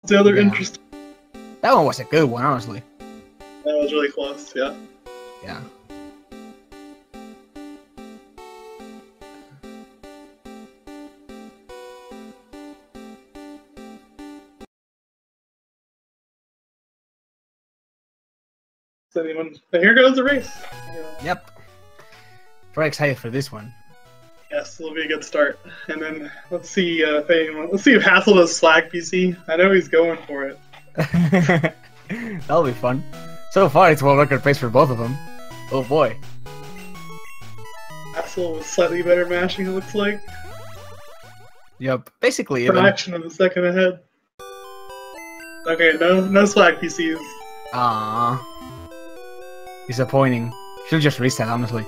The other interesting. That one was a good one, honestly. That was really close, yeah. Yeah. So here goes the race. Yep. Very excited for this one. Yes, it'll be a good start. And then let's see if Hassel does Slag PC. I know he's going for it. That'll be fun. So far, it's world record pace for both of them. Oh boy. Hassel with slightly better mashing, it looks like. Yep, basically even. Fraction of a second ahead. Okay, no Slag PCs. Ah. Disappointing. Should just reset, honestly.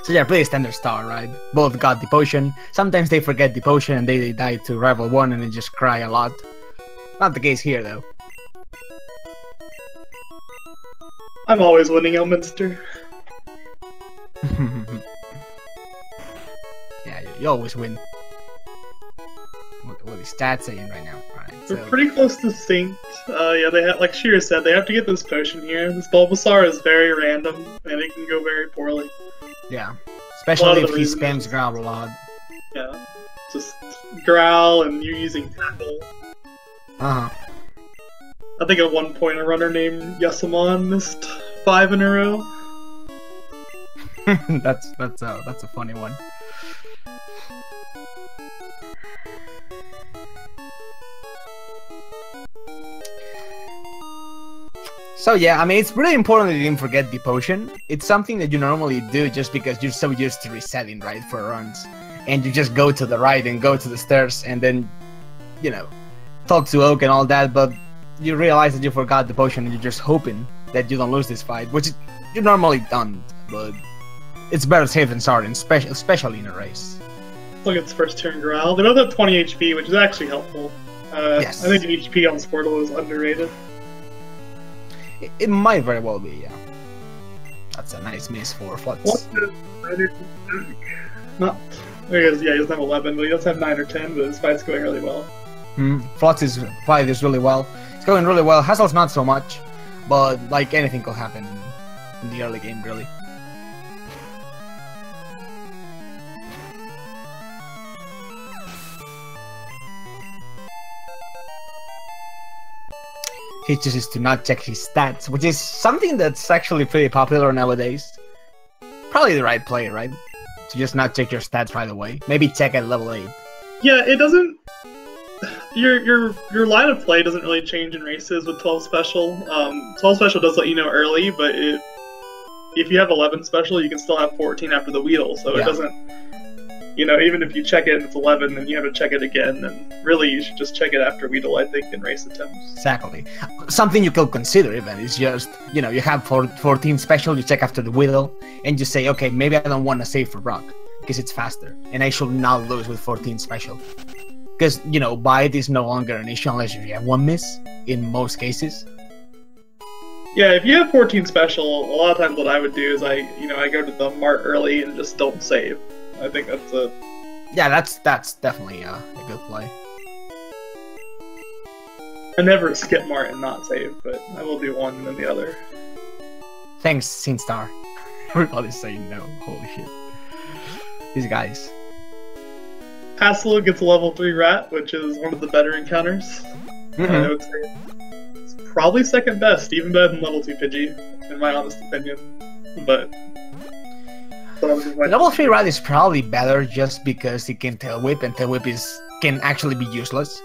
So yeah, pretty standard start, right? Both got the potion. Sometimes they forget the potion and they die to rival 1 and they just cry a lot. Not the case here, though. I'm always winning Elminster. Yeah, you always win. What are the stats saying right now? Alright, They're pretty close to synced. Yeah, they have, like Shira said, they have to get this potion here. This Bulbasaur is very random, and it can go very poorly. Yeah, especially if he spams Growl a lot. Yeah, just Growl and you're using Tackle. Uh-huh. I think at one point a runner named Yasamon missed 5 in a row. That's a funny one. So yeah, I mean, it's really important that you didn't forget the potion. It's something that you normally do just because you're so used to resetting, right, for runs. And you just go to the right and go to the stairs and then, you know, talk to Oak and all that, but you realize that you forgot the potion and you're just hoping that you don't lose this fight, which you normally don't, but it's better safe than sorry, especially in a race. Look at its first turn Growl. They both have 20 HP, which is actually helpful. Yes. I think the HP on Squirtle is underrated. It might very well be, yeah. That's a nice miss for Flutz. Not, yeah, he doesn't have 11, but he does have 9 or 10, but his fight's going really well. Flutz's fight is really well. It's going really well. Hassel's not so much, but like anything could happen in the early game, really. He chooses to not check his stats, which is something that's actually pretty popular nowadays. Probably the right play, right? To just not check your stats right away. Maybe check at level 8. Yeah, it doesn't... Your line of play doesn't really change in races with 12 special. 12 special does let you know early, but if you have 11 special, you can still have 14 after the Weedle, so yeah. It doesn't... You know, even if you check it and it's 11, then you have to check it again, and really you should just check it after Weedle, I think, in race attempts. Exactly. Something you could consider even is just, you know, you have 14 special, you check after the Weedle, and you say, okay, maybe I don't want to save for Rock, because it's faster, and I should not lose with 14 special. Because, you know, Bite is no longer an issue unless you have 1 miss, in most cases. Yeah, if you have 14 special, a lot of times what I would do is I go to the Mart early and just don't save. I think that's a... Yeah, that's definitely a good play. I never skip Mart and not save, but I will do one and then the other. Thanks, SingStar. Everybody's saying no. Holy shit. These guys. Hassel gets a level 3 rat, which is one of the better encounters. I would say it's probably second best, even better than level 2 Pidgey, in my honest opinion. But... Level 3 rat is probably better just because it can Tail Whip, and Tail Whip can actually be useless.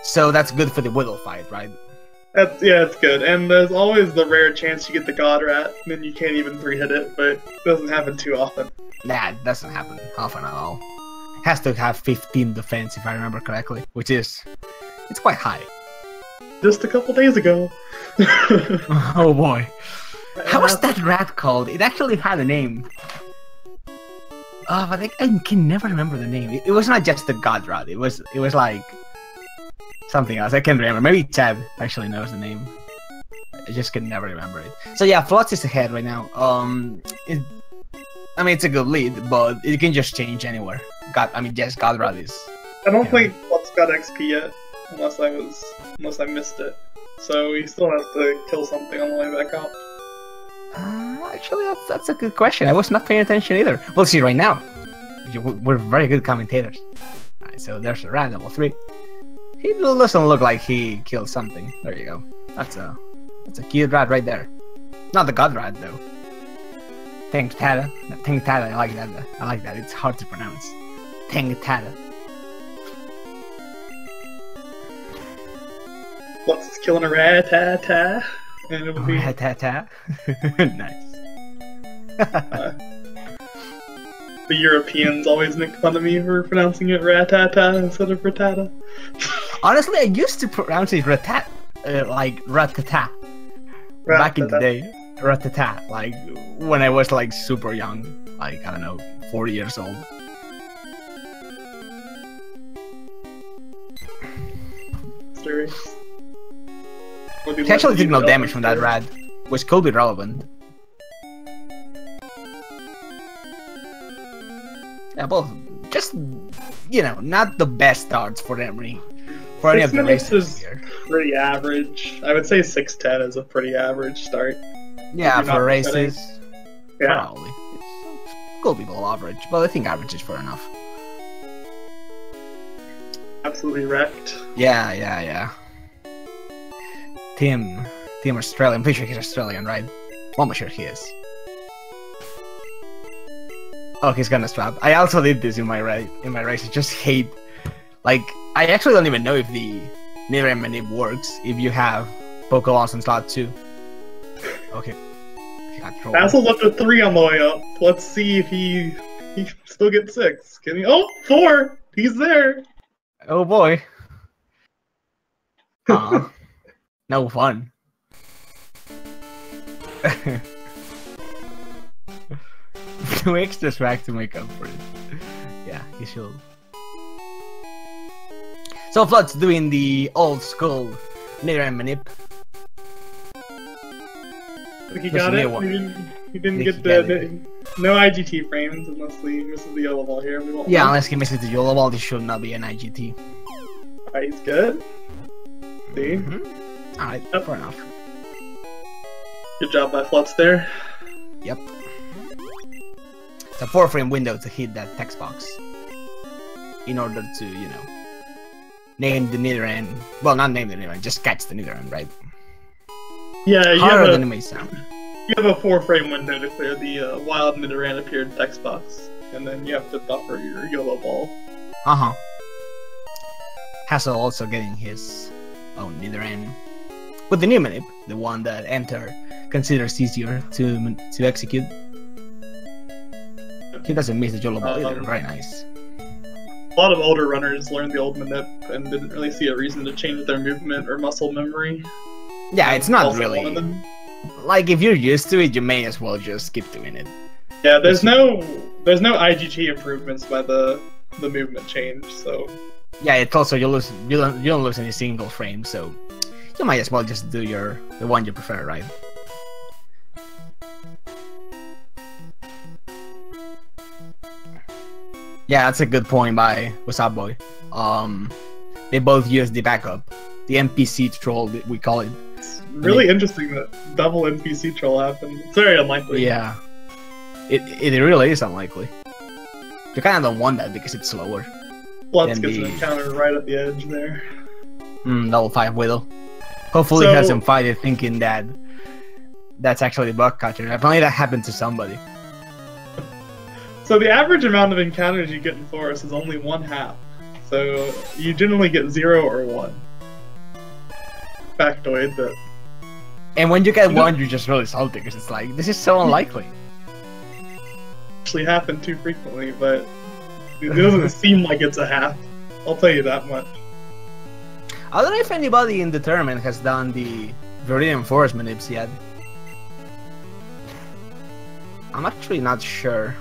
So that's good for the Whittle fight, right? Yeah, it's good. And there's always the rare chance you get the God Rat, and then you can't even 3-hit it, but it doesn't happen too often. Nah, it doesn't happen often at all. It has to have 15 defense, if I remember correctly, which is... it's quite high. Just a couple days ago. Oh boy. How was that rat called? It actually had a name. But I can never remember the name. It was not just the God Rat. It was like something else. I can't remember. Maybe Chad actually knows the name. I just can never remember it. So yeah, Flutz is ahead right now. I mean, it's a good lead, but it can just change anywhere. yes, Godrod is. I don't think Flutz got XP yet, unless I missed it. So he still has to kill something on the way back out. Actually, that's a good question. I was not paying attention either. We'll see right now. We're very good commentators. Alright, so there's a rat level 3. He doesn't look like he killed something. There you go. That's a cute rat right there. Not the god rat though. Tengtada. Tengtada, I like that. I like that. It's hard to pronounce. Tengtada. Flutz is killing a rat-ta-ta. And it'll be... Rat-ta-ta. Nice. The Europeans always make fun of me for pronouncing it rat-ta-ta instead of ratata. Honestly, I used to pronounce it ratat, like ratata. Back in the day, ratata, like when I was like super young, like I don't know, 40 years old. He actually did no damage from that rat, which could be relevant. Yeah, both just, you know, not the best starts for any of the races here. Pretty average. I would say 610 is a pretty average start. Yeah, for races, yeah. Probably. It could be below average, but I think average is fair enough. Absolutely wrecked. Yeah. Team Australian. I'm pretty sure he's Australian, right? Almost sure he is. Oh, he's gonna strap. I also did this in my race. I just hate, like, I actually don't even know if the Nidoran Manip works if you have Pokeballs in slot 2. Okay. Hassel's up to 3 on the way up. Let's see if he still gets 6. Can he? Oh, 4! He's there! Oh boy. No fun. 2 extra swag to make up for it. Yeah, he should. So Flutz doing the old school Nidoran Manip. He got it. He didn't get the no IGT frames unless he misses the yellow ball here. We won't know. Unless he misses the yellow ball, this should not be an IGT. Alright, he's good. See? Alright, fair enough. Good job by Flutz there. Yep. It's a 4-frame window to hit that text box. In order to, you know, name the Nidoran. Well, not name the Nidoran, just catch the Nidoran, right? Yeah, harder than it may sound. You have a 4-frame window to clear the wild Nidoran appeared text box, and then you have to buffer your yellow ball. Hassel also getting his own Nidoran. With the new Manip, the one that Enter considers easier to execute. He doesn't miss the yellow ball either, very nice. A lot of older runners learned the old Manip and didn't really see a reason to change their movement or muscle memory. Yeah, it's not really... Like, if you're used to it, you may as well just keep doing it. Yeah, there's no IGT improvements by the movement change, so... Yeah, it's also, you don't lose any single frame, so... You might as well just do the one you prefer, right? Yeah, that's a good point by What's Up Boy. They both use the backup. The NPC troll, we call it. It's really interesting that double NPC troll happened. It's very unlikely. Yeah. It really is unlikely. You kind of don't want that because it's slower. Flutz gets an encounter right at the edge there. Level 5 Widow. Hopefully he hasn't fighted thinking that that's actually the bug catcher. Apparently that happened to somebody. So the average amount of encounters you get in Forest is only 1/2. So you generally get 0 or 1. Factoid that. And when you get 1, you're just really salty because it's like, this is so unlikely. Actually happen too frequently, but it doesn't seem like it's a 1/2. I'll tell you that much. I don't know if anybody in the tournament has done the Viridian Forest Manips yet. I'm actually not sure.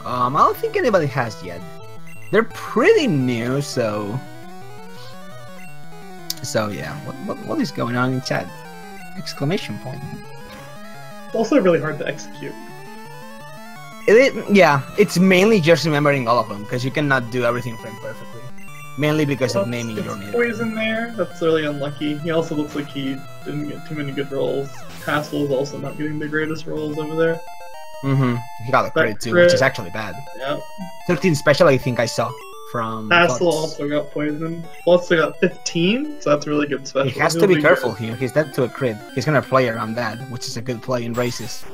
I don't think anybody has yet. They're pretty new, so yeah. What is going on in chat? Exclamation point. It's also really hard to execute. Yeah, it's mainly just remembering all of them, because you cannot do everything frame perfectly. Mainly because of naming your name. Poison there. That's really unlucky. He also looks like he didn't get too many good rolls. Hassel is also not getting the greatest rolls over there. He got a crit too, which is actually bad. Yeah. 13 special, I think I saw from. Hassel Flutz. also got poisoned. Flutz got 15, so that's really good special. He has to be careful here. He's dead to a crit. He's gonna play around that, which is a good play in races.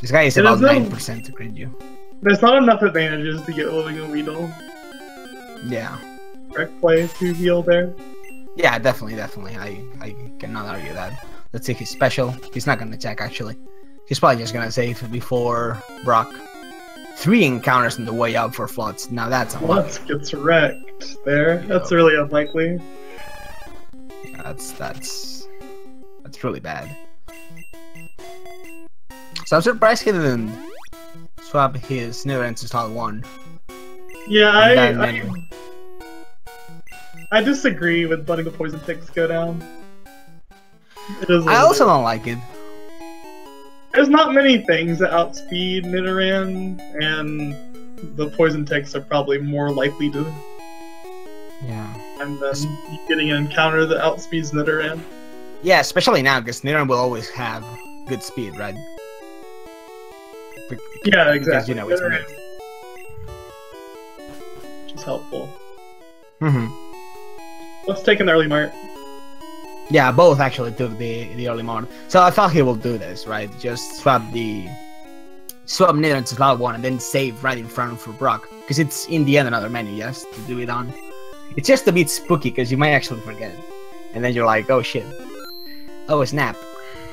This guy is about 9% to crit you. There's not enough advantages to get Living a Weedle. Yeah. Correct play to heal there. Yeah, definitely. I cannot argue that. Let's see his special. He's not gonna attack actually. He's probably just gonna save before Brock. 3 encounters on the way up for Flutz. Now that's unlucky. Flutz gets wrecked there. That's really unlikely. Yeah, that's really bad. So I'm surprised he didn't swap his Nether Ends to slot 1. Yeah, I disagree with letting the poison ticks go down. I also don't like it. There's not many things that outspeed Nidoran, and the poison ticks are probably more likely to. Yeah. And then getting an encounter that outspeeds Nidoran. Yeah, especially now, because Nidoran will always have good speed, right? Yeah, exactly. Because, you know, it's Nidoran, which is helpful. Let's take an early mart. Yeah, both actually took the early mart. So I thought he will do this, right? Just swap Nidoran to slot 1 and then save right in front for Brock. Because it's in the end another menu, yes, to do it on. It's just a bit spooky because you might actually forget. And then you're like, oh shit. Oh, snap.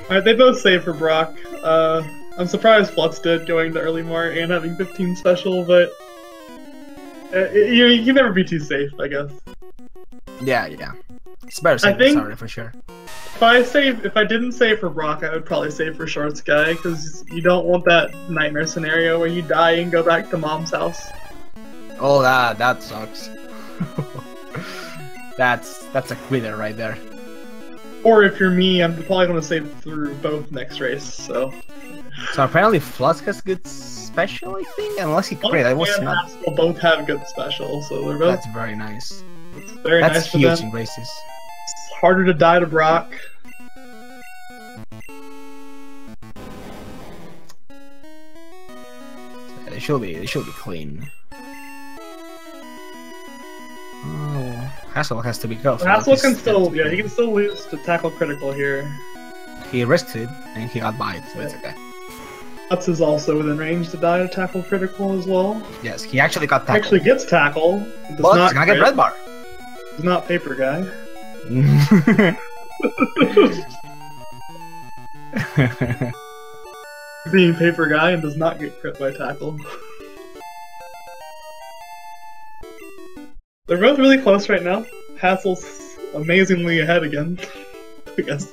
Alright, they both save for Brock. I'm surprised Flutz did going to early mart and having 15 special, but you can never be too safe, I guess. Yeah. It's better safe than sorry for sure. If I didn't save for Brock, I would probably save for Short Sky, because you don't want that nightmare scenario where you die and go back to Mom's house. Oh, that sucks. That's a quitter right there. Or if you're me, I'm probably going to save through both next race, so... So apparently Flutz has good special, I think? Unless he crit, I was not... Hassel both have good special, so they're both... That's very nice. It's very That's nice huge for them. in races. It's harder to die to Brock. They should be clean. Oh, Hassel has to be careful. Hassel can still, he can still lose to tackle critical here. He risked it, and he got by it, so it's okay. Flutz is also within range to die to tackle critical as well. Yes, he actually got tackled. Actually gets tackle. Does Well, not he's gonna get red bar. He's not paper guy. Being paper guy and does not get crit by tackle. They're both really close right now. Hassel's amazingly ahead again, I guess.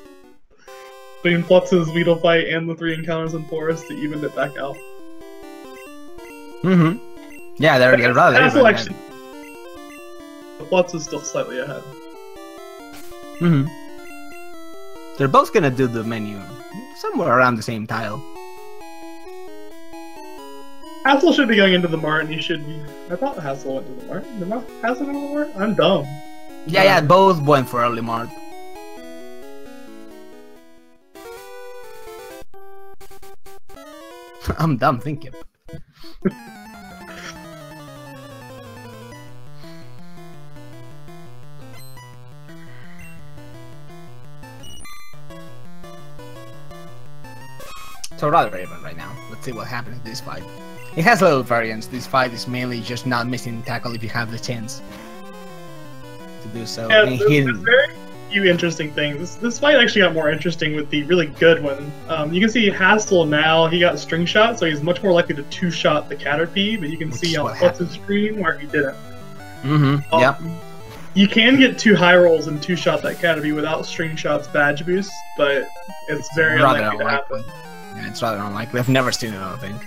Between Flutz's Weedle fight and the 3 encounters in Forest to even it back out. Yeah, they're rather Hassel even actually... Flutz is still slightly ahead. They're both gonna do the menu somewhere around the same tile. Hassel should be going into the mart, and he should be... I thought Hassel went to the mart. Did not Hassel go to the mart? I'm dumb. Yeah, both went for early mart. I'm dumb thinking. So rather even right now. Let's see what happens in this fight. It has little variance. This fight is mainly just not missing tackle if you have the chance to do so. Yeah, And there's very few interesting things. This fight actually got more interesting with the really good one. You can see Hassel now, he got string shot, so he's much more likely to 2-shot the Caterpie, but you can see on Flutz's screen where he didn't. Yeah. You can get 2 high rolls and 2-shot that Caterpie without string shot's badge boost, but it's very unlikely to happen. Yeah, it's rather unlikely. I've never seen it, I don't think.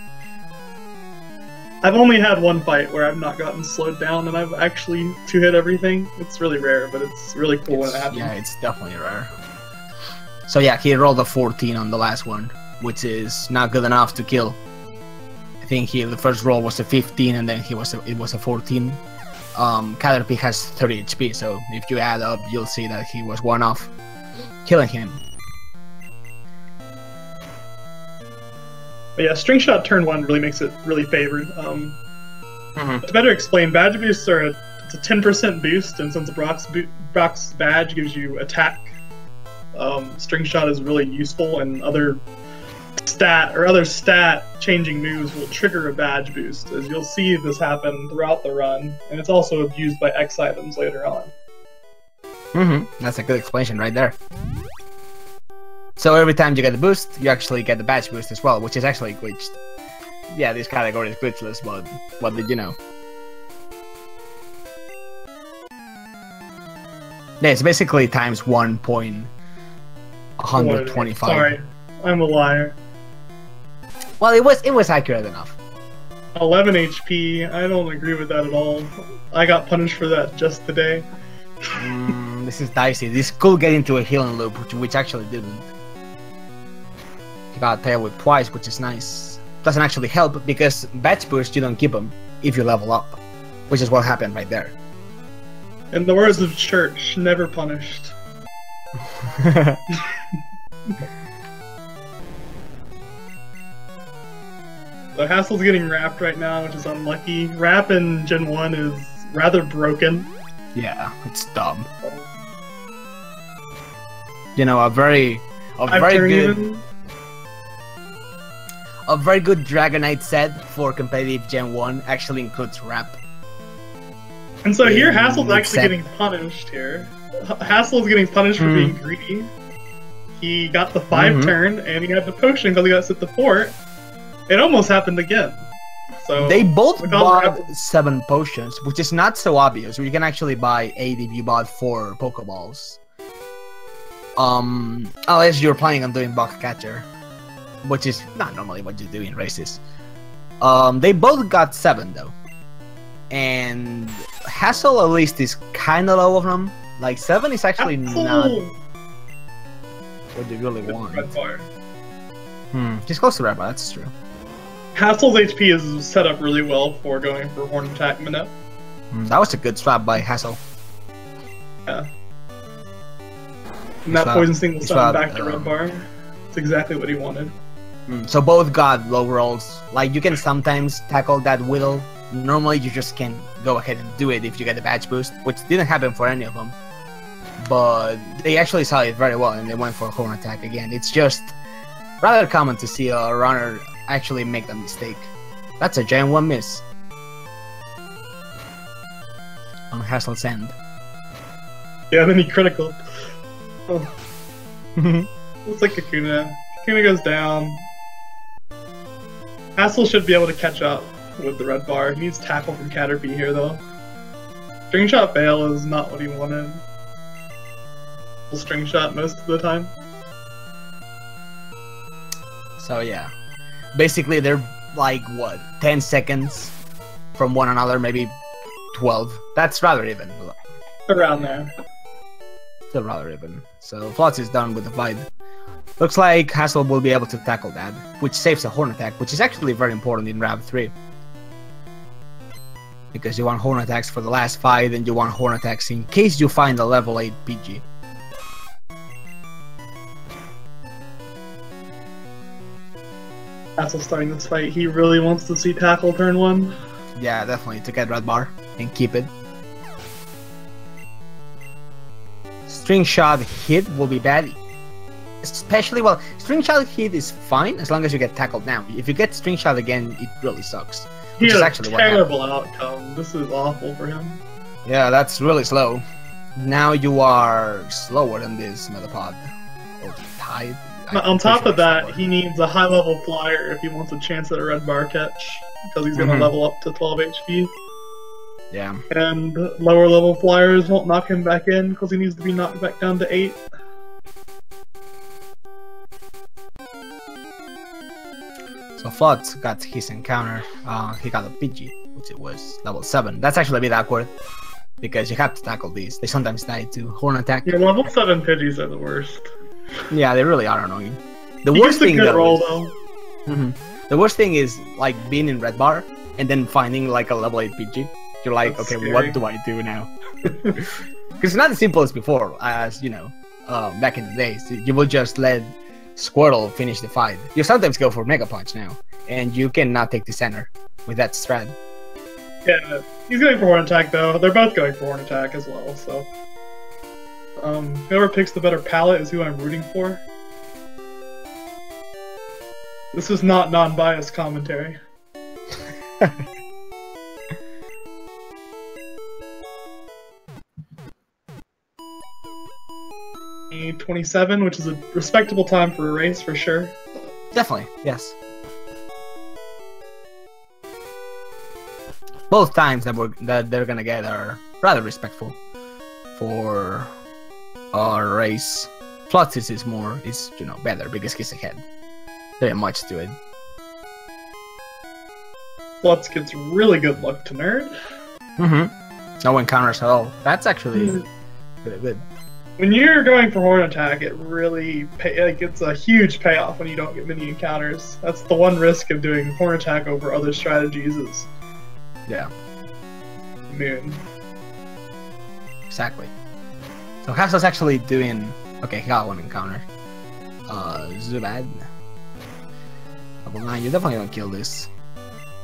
I've only had one fight where I've not gotten slowed down and I've actually 2-hit everything. It's really rare, but it's really cool when it happens. Yeah, it's definitely rare. So yeah, he rolled a 14 on the last one, which is not good enough to kill. I think the first roll was a 15, and then it was a 14. Caterpie has 30 HP, so if you add up, you'll see that he was one off killing him. But yeah, String Shot turn 1 really makes it really favored. To better explain, badge boosts are it's a 10% boost, and since Brock's badge gives you attack, String Shot is really useful, and other stat changing moves will trigger a badge boost, as you'll see this happen throughout the run, and it's also abused by X items later on. That's a good explanation right there. So every time you get the boost, you actually get the badge boost as well, which is actually glitched. Yeah, this category is glitchless, but what did you know? Yeah, it's basically times 1.125. Sorry, I'm a liar. Well, it was accurate enough. 11 HP, I don't agree with that at all. I got punished for that just today. This is dicey. This could get into a healing loop, which actually didn't. You got tail whip twice, which is nice. Doesn't actually help, because badge boost, you don't keep them if you level up, which is what happened right there. In the words of Church, never punished. So Hassel's getting wrapped right now, which is unlucky. Wrap in Gen 1 is rather broken. Yeah, it's dumb. You know, a very good Dragonite set for competitive Gen 1 actually includes Wrap. And so here Hassel's actually getting punished here. Hassel's getting punished for being greedy. He got the 5 turn, and he had the potion because he got set to 4. It almost happened again. So they both bought 7 potions, which is not so obvious. You can actually buy 8 if you bought 4 Pokeballs. Unless you're planning on doing Buck Catcher, which is not normally what you do in races. They both got 7 though, and Hassel at least is kind of low of them. Like 7 is actually not what you really want. He's close to Red Bar, that's true. Hassel's HP is set up really well for going for Horn Attack Minute. That was a good swap by Hassel. Yeah. And that Poison Sting will send him back to Red Bar. It's exactly what he wanted. So both got low rolls. Like, you can sometimes tackle that Whittle. Normally you just can go ahead and do it if you get a badge boost, which didn't happen for any of them. But they actually saw it very well, and they went for Horn Attack again. It's just rather common to see a runner actually make that mistake. That's a Gen 1 miss on Hassel's end. Yeah, then he critical. Oh. Looks like Kakuna. Kakuna goes down. Hassel should be able to catch up with the Red Bar. He needs tackle from Caterpie here, though. String Shot Veil is not what he wanted. He'll String Shot most of the time. So yeah, basically they're like, what, 10 seconds from one another, maybe 12. That's rather even. Around there. Still rather even. So Flutz is done with the fight. Looks like Hassel will be able to tackle that, which saves a Horn Attack, which is actually very important in Round 3. Because you want Horn Attacks for the last fight, and you want Horn Attacks in case you find a level 8 PG. Hassel starting this fight, he really wants to see tackle turn 1. Yeah, definitely, to get Red Bar and keep it. String Shot hit will be bad. Especially, well, String Shot hit is fine as long as you get tackled now. If you get String Shot again, it really sucks. He had a terrible outcome. This is awful for him. Yeah, that's really slow. Now you are slower than this Metapod. Or Tide. On top of that, he needs a high-level flyer if he wants a chance at a Red Bar catch, because he's going to level up to 12 HP. Yeah. And lower-level flyers won't knock him back in, because he needs to be knocked back down to 8. So Flutz got his encounter. He got a Pidgey, which it was level 7. That's actually a bit awkward, because you have to tackle these. They sometimes die to Horn Attack. Yeah, level 7 Pidgeys are the worst. Yeah, they really are annoying. The He worst gets a thing good though roll, is, though. the worst thing is like being in red bar and then finding like a level 8 PG. You're like, That's okay, scary. what do I do now? Because it's not as simple as before, as you know, back in the days. You will just let Squirtle finish the fight. You sometimes go for Mega Punch now, and you cannot take the center with that strat. Yeah, he's going for Horn Attack, though. They're both going for Horn Attack as well, so... whoever picks the better palette is who I'm rooting for. This is not non-biased commentary. 27, which is a respectable time for a race, for sure. Definitely, yes. Both times that they're gonna get are rather respectful for our race. Flutz is more, you know, better because he's ahead. Very much to it. Flutz gets really good luck to Nerd. No encounters at all. That's actually really good. When you're going for Horn Attack, it really it's a huge payoff when you don't get many encounters. That's the one risk of doing Horn Attack over other strategies is... Yeah. Moon. Exactly. So Hassel's actually doing... Okay, he got one encounter. Zubat. Level 9, you definitely don't kill this.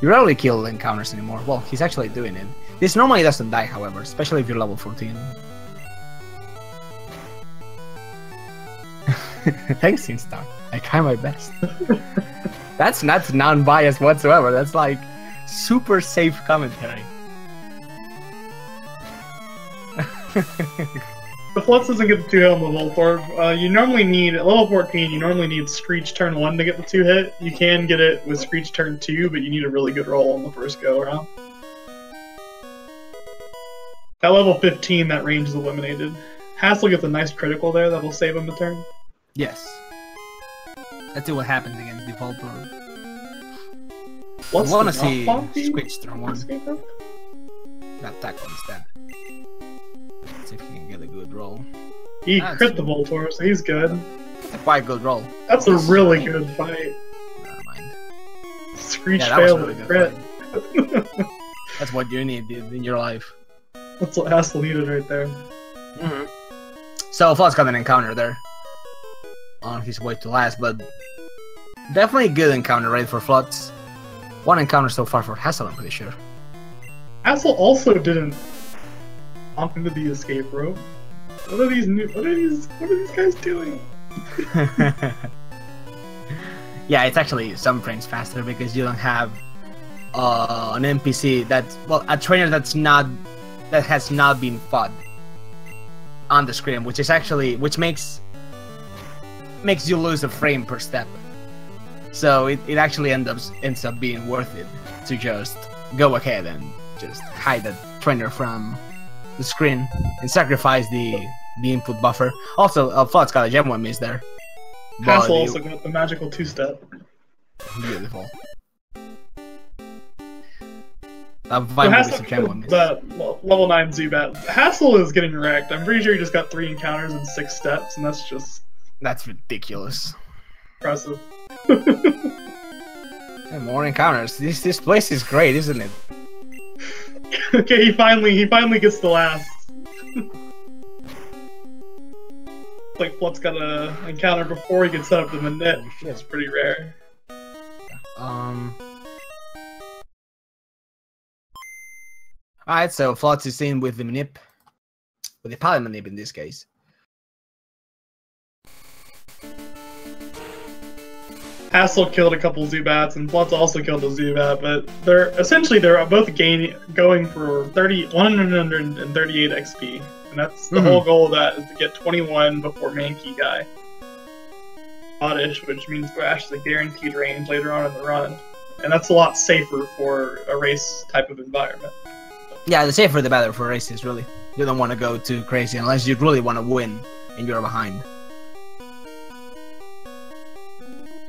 You rarely kill encounters anymore. Well, he's actually doing it. This normally doesn't die, however, especially if you're level 14. Thanks, Instar. I try my best. That's not non-biased whatsoever. That's like super safe commentary. The Flutz doesn't get the 2-hit on the Voltorb. You normally need, at level 14, you normally need Screech turn 1 to get the 2-hit. You can get it with Screech turn 2, but you need a really good roll on the first go-around. At level 15, that range is eliminated. Hassel gets a nice critical there that'll save him a turn. Yes. Let's see what happens against the Voltorb. I What's want to the see knock-off Screech turn 1. escape rope? Got tackle instead. Let's see if he can get a good roll. He That's crit the Voltorb, so he's good. It's a quite good roll. That's a really good fight. Never mind. Screech Yeah, that was failed really with good crit. fight. That's what you need in your life. That's what Hassel needed right there. So Flutz got an encounter there on his way to last, but definitely a good encounter, right, for Flutz. One encounter so far for Hassel, I'm pretty sure. Hassel also didn't bump into the escape rope. What are these guys doing? Yeah, it's actually some frames faster because you don't have an NPC that's, well, a trainer that has not been fought on the screen, which is actually, which makes you lose a frame per step. So it actually ends up being worth it to just go ahead and just hide that trainer from the screen and sacrifice the input buffer. Also, Flutz got a gem one miss there. Hassel also got the magical 2-step. Beautiful. So Hassel killed the level 9 Zubat. Hassel is getting wrecked. I'm pretty sure he just got 3 encounters in 6 steps, and that's just... That's ridiculous. Impressive. And more encounters. This place is great, isn't it? Okay, he finally gets the last. Like Flutz got a encounter before he gets set up the Manette. That's pretty rare. Alright, so Flutz is in with the Manip. With the Palette Manip in this case. Hassel killed a couple Zubats, and Flutz also killed a Zubat, but they're both going for 138 XP, and that's the whole goal of that, is to get 21 before Mankey Guy. Oddish, which means Thrash is a guaranteed range later on in the run, and that's a lot safer for a race type of environment. Yeah, the safer the better for races, really. You don't want to go too crazy unless you really want to win and you're behind.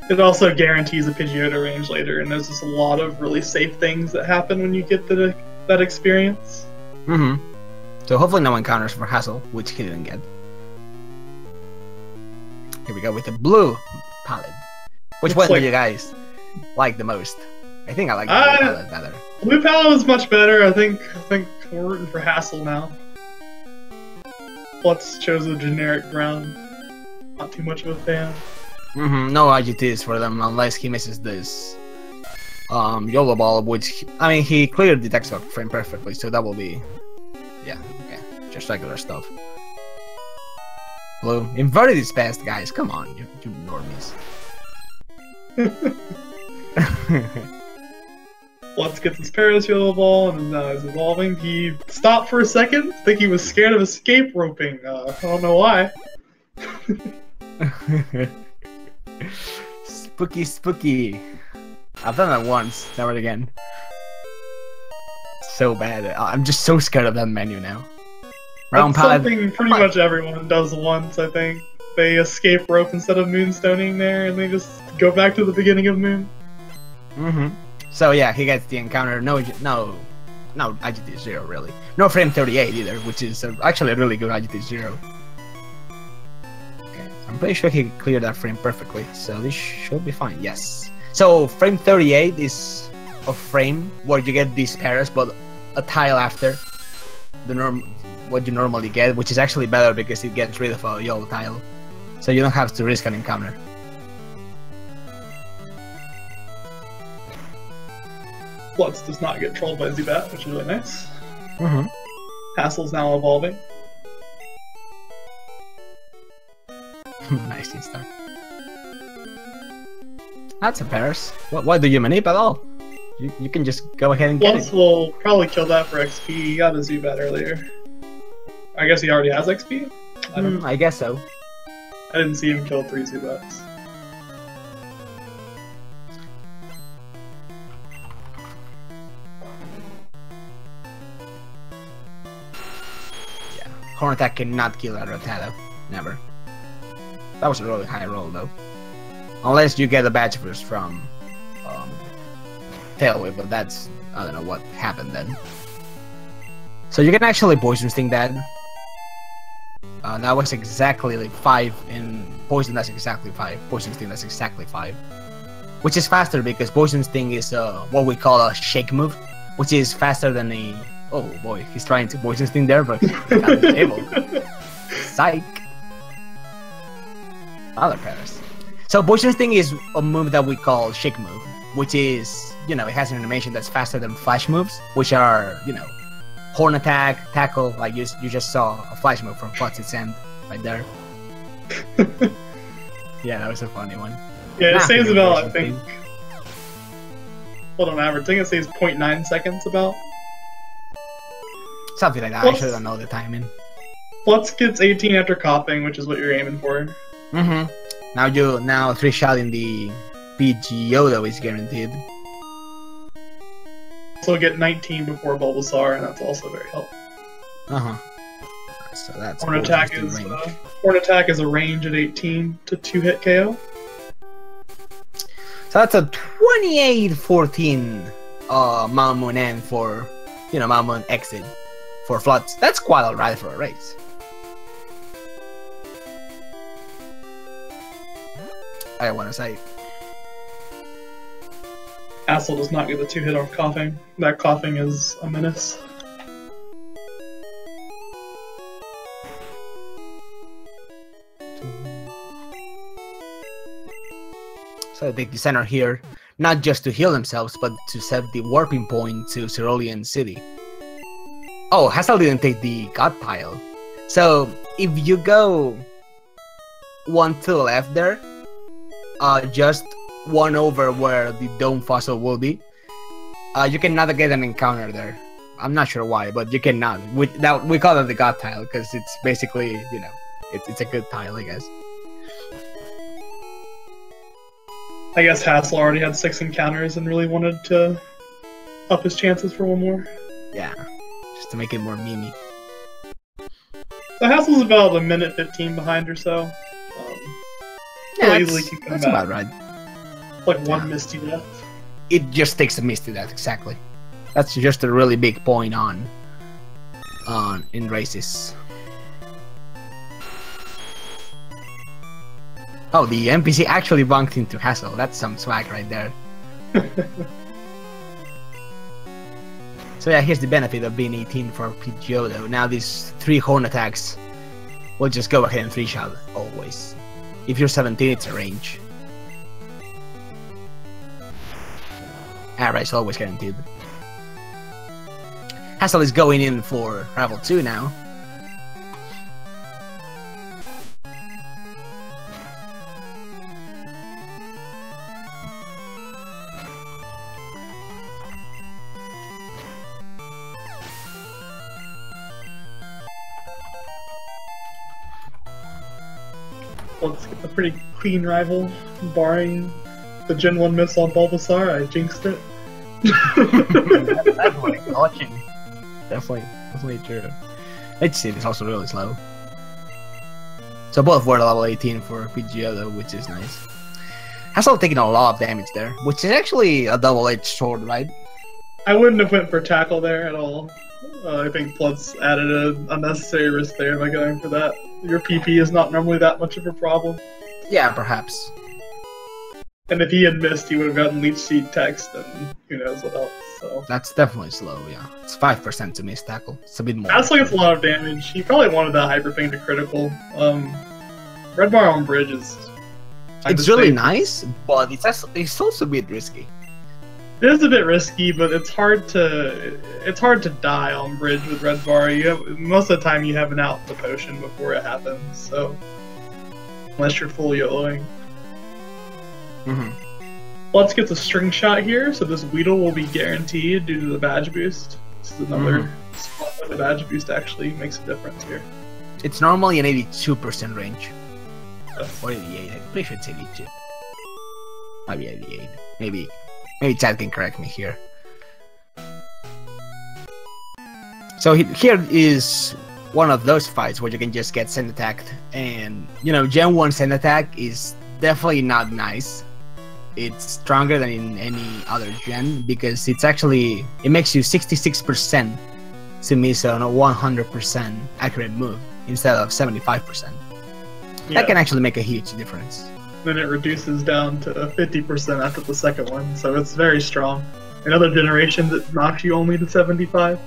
It also guarantees a Pidgeotto range later, and there's just a lot of really safe things that happen when you get that experience. So hopefully no encounters for Hassel, which he didn't get. Here we go with the blue palette. Which It's one like- do you guys like the most? I think I like the blue palette better. Blue palette was much better. I think we're rooting for Hassel now. Flutz chose a generic brown. Not too much of a fan. No IGTs for them unless he misses this YOLO ball, which I mean he cleared the text frame perfectly, so that will be just regular stuff. Blue inverted is best, guys. Come on, you normies. Flutz gets his Paris YOLO ball and now he's evolving. He stopped for a second. I think he was scared of escape roping. I don't know why. Spooky. I've done that once, never again. So bad. I'm just so scared of that menu now. Round That's palette. something pretty much everyone does once, I think. They escape rope instead of moonstoning there, and they just go back to the beginning of Moon. So yeah, he gets the encounter. No IGT 0 really. No frame 38 either, which is actually a really good IGT 0. Okay, I'm pretty sure he cleared that frame perfectly, so this should be fine. Yes. So frame 38 is a frame where you get these pairs, but a tile after the what you normally get, which is actually better because it gets rid of a yellow tile, so you don't have to risk an encounter. Flutz does not get trolled by Zubat, which is really nice. Hassel's now evolving. Nice start. That's a Paris. Why do you manip at all? You can just go ahead and get Flutz it. will probably kill that for XP. He got a Zubat earlier. I guess he already has XP? I guess so. I didn't see him kill 3 Zubats. Yeah, Horn Attack cannot kill that Rattata. Never. That was a really high roll though. Unless you get a badge boost from Tailwhip, but that's, I don't know what happened then. So you can actually Poison Sting that. That was exactly like 5 in Poison, that's exactly 5. Poison Sting, that's exactly 5. Which is faster because Poison Sting is what we call a shake move, which is faster than a... Oh boy, he's trying to Poison Sting there, but he's not able. Psych. Other Paris. So Poison Sting is a move that we call shake move, which is, you know, it has an animation that's faster than flash moves, which are, you know, Horn Attack, Tackle, like you just saw a flash move from Flutz End right there. Yeah, that was a funny one. Yeah, it saves about, I Poison think... Sting. Hold on, average. I think it saves 0.9 seconds about. Something like that, I should know the timing. Flutz gets 18 after coughing, which is what you're aiming for. Now 3-shot in the PGO though is guaranteed. So get 19 before Bulbasaur, and that's also very helpful. So that's Horn Attack is a range at 18 to 2-hit KO. So that's a 28-14 Mount Moon end for, you know, Mount Moon exit for Flutz. That's quite alright for a race. I want to say. Hassel does not get the 2-hit on coughing. That coughing is a menace. So they take the center here, not just to heal themselves, but to set the warping point to Cerulean City. Oh, Hassel didn't take the God Pile. So if you go 1 to the left there, just 1 over where the Dome Fossil will be, you cannot get an encounter there. I'm not sure why, but you cannot. We call it the God Tile because it's basically, you know, it's a good tile, I guess. I guess Hassel already had 6 encounters and really wanted to up his chances for 1 more. Yeah, just to make it more memey. So Hassel's about a minute 15 behind or so. Yeah, easily can come that's back. about right. Like 1 Misty Death. It just takes a Misty Death, exactly. That's just a really big point on in races. Oh, the NPC actually bunked into Hassel. That's some swag right there. So yeah, here's the benefit of being 18 for PGO though. Now these 3 horn attacks will just go ahead and 3-shot always. If you're 17, it's a range. Average always guaranteed. Hassel is going in for Rival 2 now. Let's get a pretty clean rival, barring the Gen 1 miss on Bulbasaur. I jinxed it. Definitely watching. Definitely true. Let's see, it's also really slow. So both were level 18 for PGO though, which is nice. Hassel taking a lot of damage there, which is actually a double-edged sword, right? I wouldn't have went for tackle there at all. I think Flutz added an unnecessary risk there by going for that. Your PP is not normally that much of a problem. Yeah, perhaps. And if he had missed, he would have gotten Leech Seed text, and who knows what else. So that's definitely slow, yeah. It's 5% to miss tackle. It's a bit more. Hassel gets a lot of damage. He probably wanted that Hyper Fang to critical. Red bar on bridge is... It's really nice, but it's also a bit risky. It is a bit risky, but it's hard to die on bridge with red bar. Most of the time you have an out the potion before it happens, so unless you're full YOLOing. Let's get the string shot here, so this Weedle will be guaranteed due to the badge boost. This is another spot where the badge boost actually makes a difference here. It's normally an 82% range. Or 88, I'm pretty sure it's 82. Might be 88. Maybe Chad can correct me here. So here is one of those fights where you can just get send attacked, and you know, Gen 1 send attack is definitely not nice. It's stronger than in any other gen because it makes you 66% to miss on a 100% accurate move instead of 75%. Yeah. That can actually make a huge difference. Then it reduces down to 50% after the second one, so it's very strong. In other generations, it knocks you only to 75,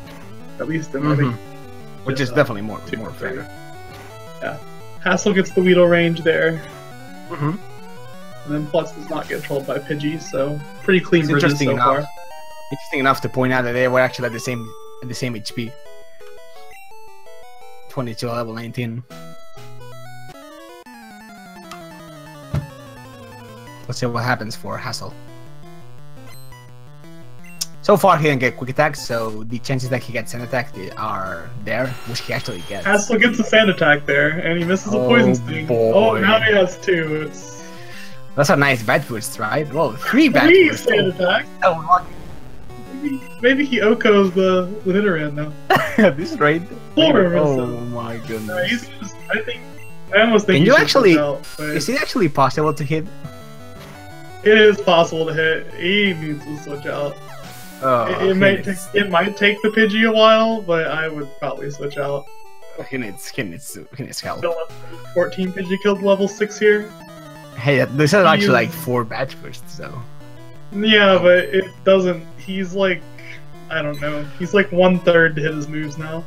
at least in which is definitely more fair. Yeah, Hassel gets the Weedle range there, and then Flutz does not get trolled by Pidgey, so pretty clean bridges so far. Interesting enough to point out that they were actually at the same HP. 22 level 19. Let's see what happens for Hassel. So far, he didn't get quick attacks, so the chances that he gets sand attack are there, which he actually gets. Hassel gets a sand attack there, and he misses a poison sting. Oh, now he has 2. That's a nice bad boost, right? Whoa, 3 bad boosts. 3 sand attacks. Oh, maybe he OKOs the Nidoran now. This raid? 4. Oh my goodness. I almost think Can you actually? Out, is it actually possible to hit? It is possible to hit. He needs to switch out. Oh, it might take the Pidgey a while, but I would probably switch out. He needs help. 14 Pidgey killed level 6 here. Hey, this is actually like 4 batch bursts, so. Yeah, but it doesn't. He's like, I don't know. He's like 1/3 to hit his moves now.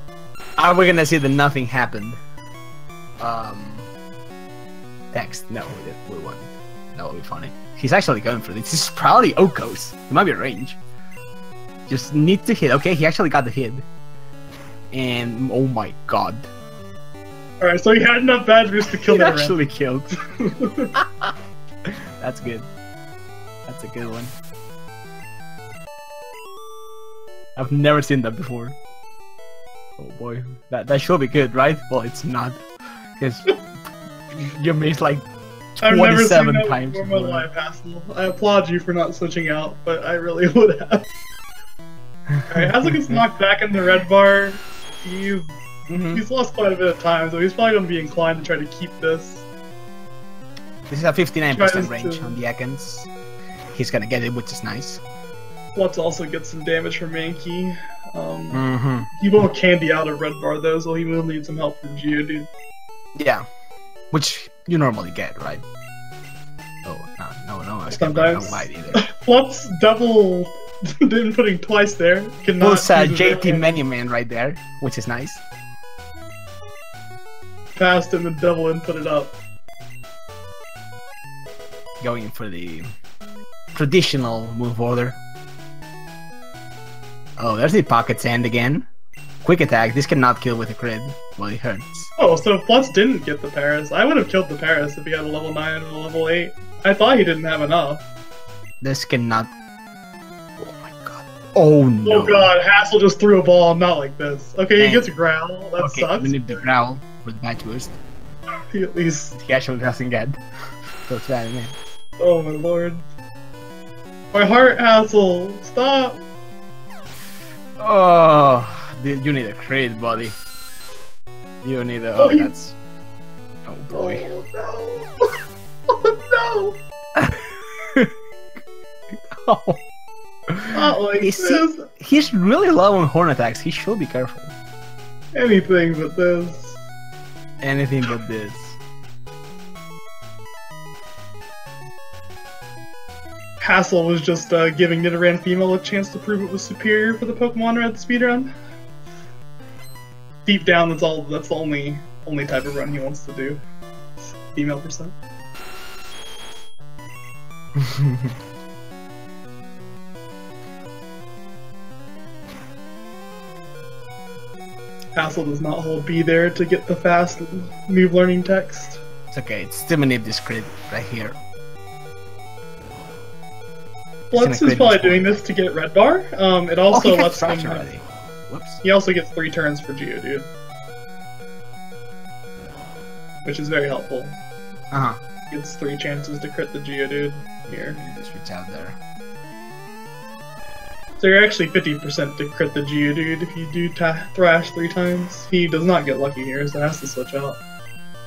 Are we gonna see that nothing happened? Text. No, we won't. That would be funny. He's actually going for this. This is probably Okos. It might be a range. Just need to hit. Okay, he actually got the hit. And oh my god. Alright, so he had enough badge boost to kill that. He actually killed. That's good. That's a good one. I've never seen that before. Oh boy. That should be good, right? Well, it's not. Because you missed like 27 times before my life, Hassel. I applaud you for not switching out, but I really would have. Alright, Hassel gets knocked back in the red bar. He's lost quite a bit of time, so he's probably going to be inclined to try to keep this. This is a 59% range on the Ekans. He's going to get it, which is nice. Flutz also gets some damage from Mankey. He won't candy out a red bar though, so he will need some help from Geodude. Yeah, which you normally get, right? most people don't bite either. Flutz double inputting twice there. Cannot Plus JT Menu Man right there, which is nice. Fast and then double input it up. Going for the traditional move order. Oh, there's the pocket sand again. Quick attack. This cannot kill with a crit. Well, it hurts. Oh, so Flutz didn't get the Paris. I would have killed the Paris if he had a level 9 and a level 8. I thought he didn't have enough. This cannot... Oh my god. Oh no. Oh god, Hassel just threw a ball, not like this. Okay, he gets a growl. That sucks. We need the growl for the bad boost. He at least... He actually doesn't get. So it's bad, man. Oh my lord. My heart, Hassel! Stop! Oh, you need a crit, buddy. You need a... Oh, that's... Oh boy. Oh no! Oh no! Oh. Not like this. He's really low on horn attacks. He should be careful. Anything but this. Anything but this. Hassel was just giving Nidoran Female a chance to prove it was superior for the Pokemon Red speedrun. Deep down, that's the only type of run he wants to do. Female percent. Hassel does not hold B there to get the fast move learning text. It's okay, it's still manip this crit right here. Flutz is probably doing this to get Red Bar. It also lets him. Whoops. He also gets 3 turns for Geodude, which is very helpful. Gets 3 chances to crit the Geodude here. Just reach out there. So you're actually 50% to crit the Geodude if you do Thrash 3 times. He does not get lucky here, so has to switch out.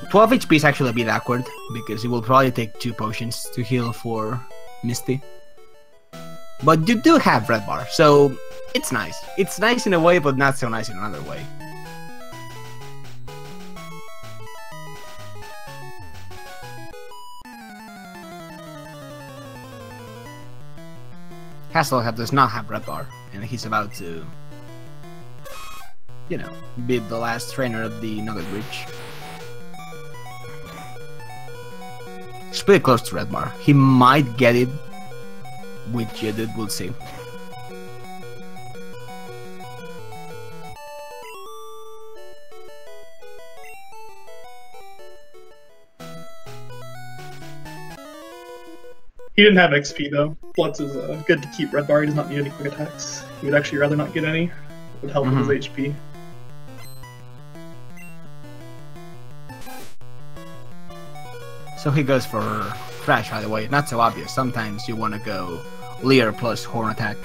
12 HP is actually a bit awkward, because he will probably take 2 potions to heal for Misty. But you do have Red Bar, so it's nice. It's nice in a way, but not so nice in another way. Hasselbalch does not have Red Bar, and he's about to, you know, beat the last trainer of the Nugget Bridge. It's pretty close to Red Bar. He might get it with Geodude, we'll see. He didn't have XP though. Flutz is good to keep Red Bar. He does not need any quick attacks. He would actually rather not get any. It would help with his HP. So he goes for Thrash right away. Not so obvious. Sometimes you want to go Leer plus Horn Attack.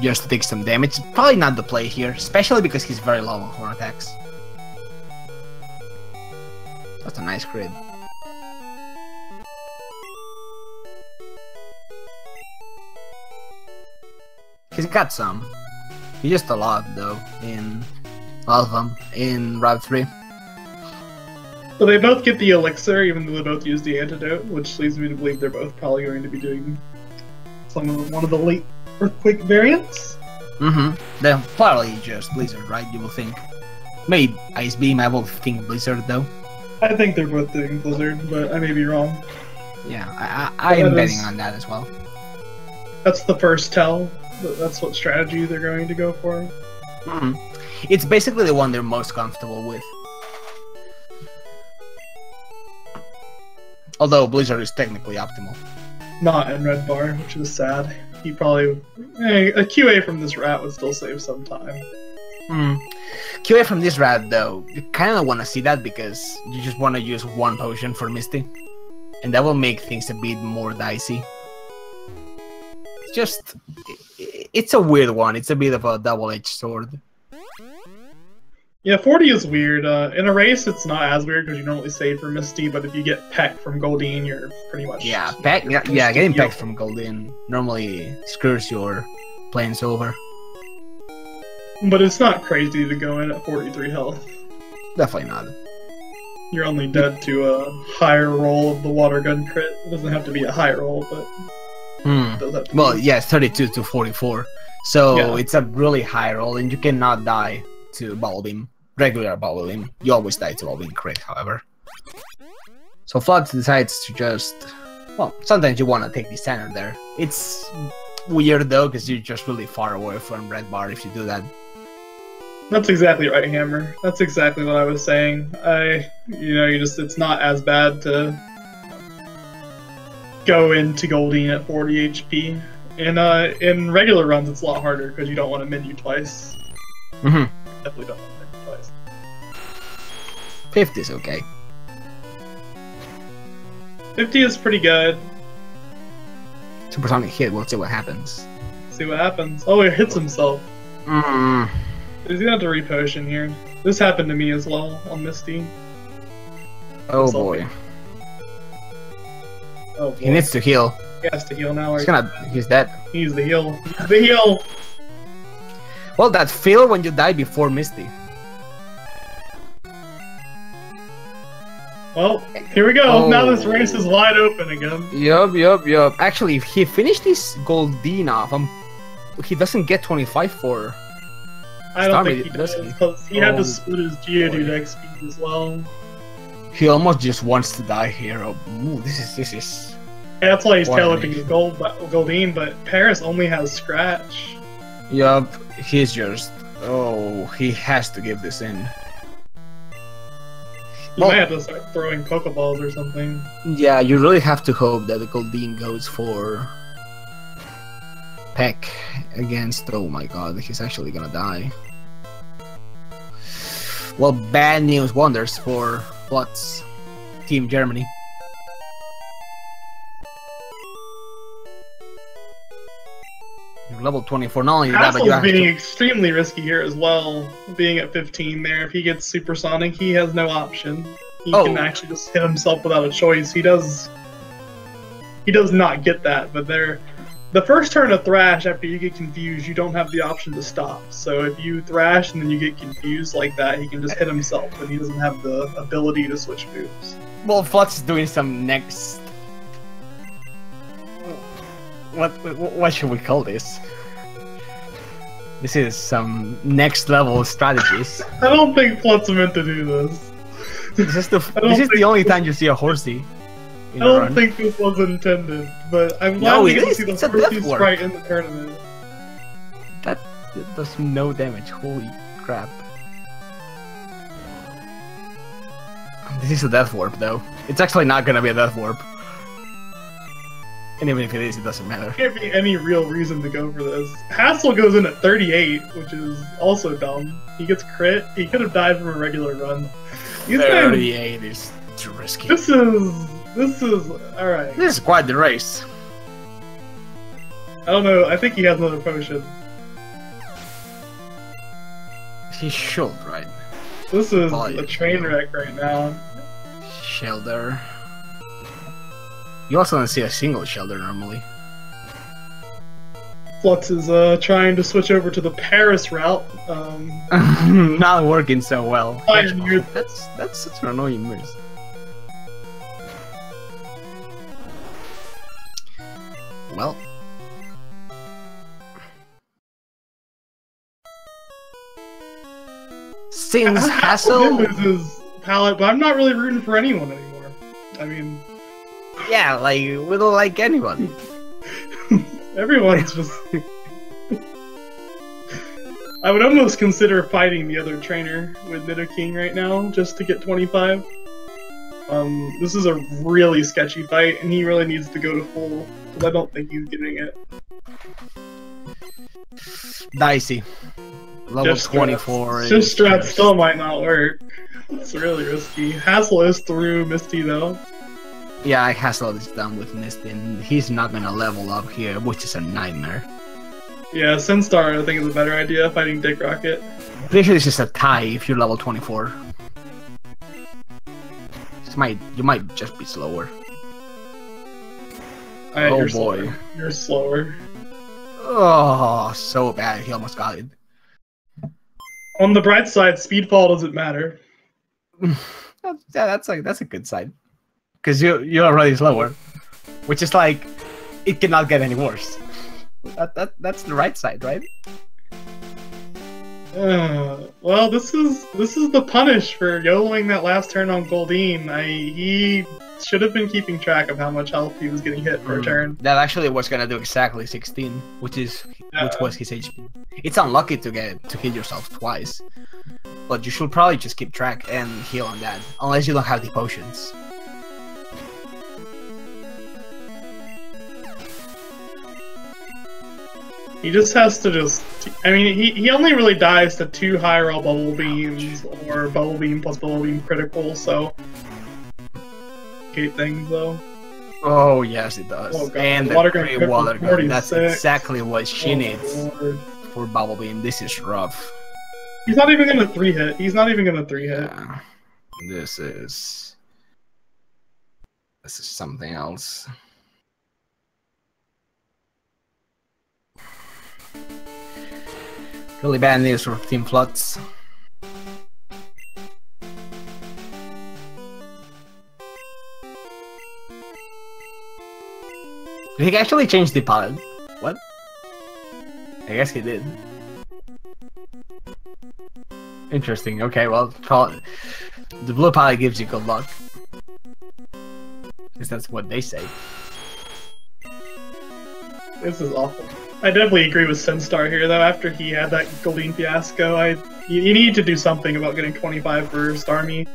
Just to take some damage. Probably not the play here, especially because he's very low on Horn Attacks. That's a nice crit. He's got some. He just a lot though in all of them in Route 3. So they both get the elixir, even though they both use the antidote, which leads me to believe they're both probably going to be doing one of the late earthquake variants. They're probably just Blizzard, right? You will think. Maybe Ice Beam. I will think Blizzard though. I think they're both doing Blizzard, but I may be wrong. Yeah, I am betting on that as well. That's the first tell. That's what strategy they're going to go for. It's basically the one they're most comfortable with. Although Blizzard is technically optimal. Not in Red Bar, which is sad. He probably... a QA from this rat would still save some time. QA from this rat, though, you kind of want to see that because you just want to use 1 potion for Misty. And that will make things a bit more dicey. It's just... It's a weird one. It's a bit of a double-edged sword. Yeah, 40 is weird. In a race, it's not as weird because you normally save for Misty, but if you get Peck from Goldeen, you're pretty much... Yeah, Peck, yeah, getting Peck from Goldeen normally screws your plans over. But it's not crazy to go in at 43 health. Definitely not. You're only dead to a higher roll of the water gun crit. It doesn't have to be a high roll, but it does have to Well, be. yeah, 32 to 44. So Yeah. it's a really high roll, and you cannot die to bubble beam. Regular bubble beam. You always die to bubble beam crit, however. So Flutz decides to just... Well, sometimes you want to take the center there. It's weird though, because you're just really far away from red bar if you do that. That's exactly right, Hammer. That's exactly what I was saying. It's not as bad to go into Goldine at 40 HP. In regular runs, it's a lot harder because you don't want to menu twice. Definitely don't want to menu twice. 50 is okay. 50 is pretty good. Supersonic hit, we'll see what happens. See what happens. Oh, he hits himself. He's gonna have to repotion here. This happened to me as well on Misty. Oh boy. Oh boy. He needs to heal. He has to heal now. He's dead. He's the heal. He's the heal! Well, that feel when you die before Misty. Well, here we go. Oh. Now this race is wide open again. Yup. Actually, if he finished this Goldine off, he doesn't get 25 for... I don't think he Starmie, does does, he? because he had Oh, to split his Geodude boy. XP as well. He almost just wants to die here. Oh, ooh, this is... Yeah, that's why he's Why tail-whipping me? his Goldine, but Paris only has Scratch. Yup, he's just... Oh, he has to give this in. You might have to start throwing Pokeballs or something. Yeah, you really have to hope that the Goldine goes for... Peck against... Oh my god, he's actually gonna die. Well, bad news wonders for Flutz. Team Germany. You're level 24, not only that, but you Hassel's have being to... extremely risky here as well, being at 15 there. If he gets Supersonic, he has no option. He can actually just hit himself without a choice. He does not get that, but the first turn of Thrash, after you get confused, you don't have the option to stop. So if you Thrash and then you get confused like that, he can just hit himself, but he doesn't have the ability to switch moves. Well, Flutz is doing some next... What should we call this? This is some next level strategies. I don't think Flutz meant to do this. This is the only time you see a horsey. I don't think this was intended, but I'm glad No, we it get to is. see the It's a Horsey death warp. sprite in the tournament. That does no damage. Holy crap! This is a death warp, though. It's actually not gonna be a death warp. And even if it is, it doesn't matter. There can't be any real reason to go for this. Hassel goes in at 38, which is also dumb. He gets crit. He could have died from a regular run. 38 is too risky. This is alright. This is quite the race. I don't know. I think he has another potion. He should, right? This is Volume. a train wreck right now. Shelter. You also don't see a single shelter normally. Flutz is trying to switch over to the Paris route. Not working so well. Pioneer. That's such an annoying miss. Well. Since Hassel... loses palette, but I'm not really rooting for anyone anymore. I mean... Yeah, like, we don't like anyone. Everyone's just... I would almost consider fighting the other trainer with Nidoking right now, just to get 25. This is a really sketchy fight, and he really needs to go to full, because I don't think he's getting it. Dicey. Level 24. Just Strat still might not work. It's really risky. Hassel is through Misty, though. Yeah, Hassel is done with Misty, and he's not gonna level up here, which is a nightmare. Yeah, Sinstar I think is a better idea, fighting Dick Rocket. Pretty sure this is a tie if you're level 24. You might just be slower. Alright, Oh you're boy. slower. You're slower. Oh, so bad. He almost got it. On the bright side, Speedfall doesn't matter. Yeah, that's a good side. Because you're already slower, which is like it cannot get any worse. That's the right side, right? Well, this is the punish for YOLOing that last turn on Goldeen. He should have been keeping track of how much health he was getting hit per turn. That actually was gonna do exactly 16, which was his HP. It's unlucky to hit yourself twice, but you should probably just keep track and heal on that, unless you don't have the potions. He just has to I mean, he only really dies to 2 high roll bubble beams or bubble beam plus bubble beam critical, so things though. Oh yes, it does. Oh, God. And the great water gun. That's exactly what she needs for bubble beam. This is rough. He's not even gonna 3-hit. He's not even gonna 3-hit. Yeah. This is something else. Really bad news for Team Flutz. Did he actually change the palette? What? I guess he did. Interesting. Okay, well, the blue palette gives you good luck. Because that's what they say. This is awful. I definitely agree with Senstar here, though. After he had that Goldeen fiasco, you need to do something about getting 25 for Starmie.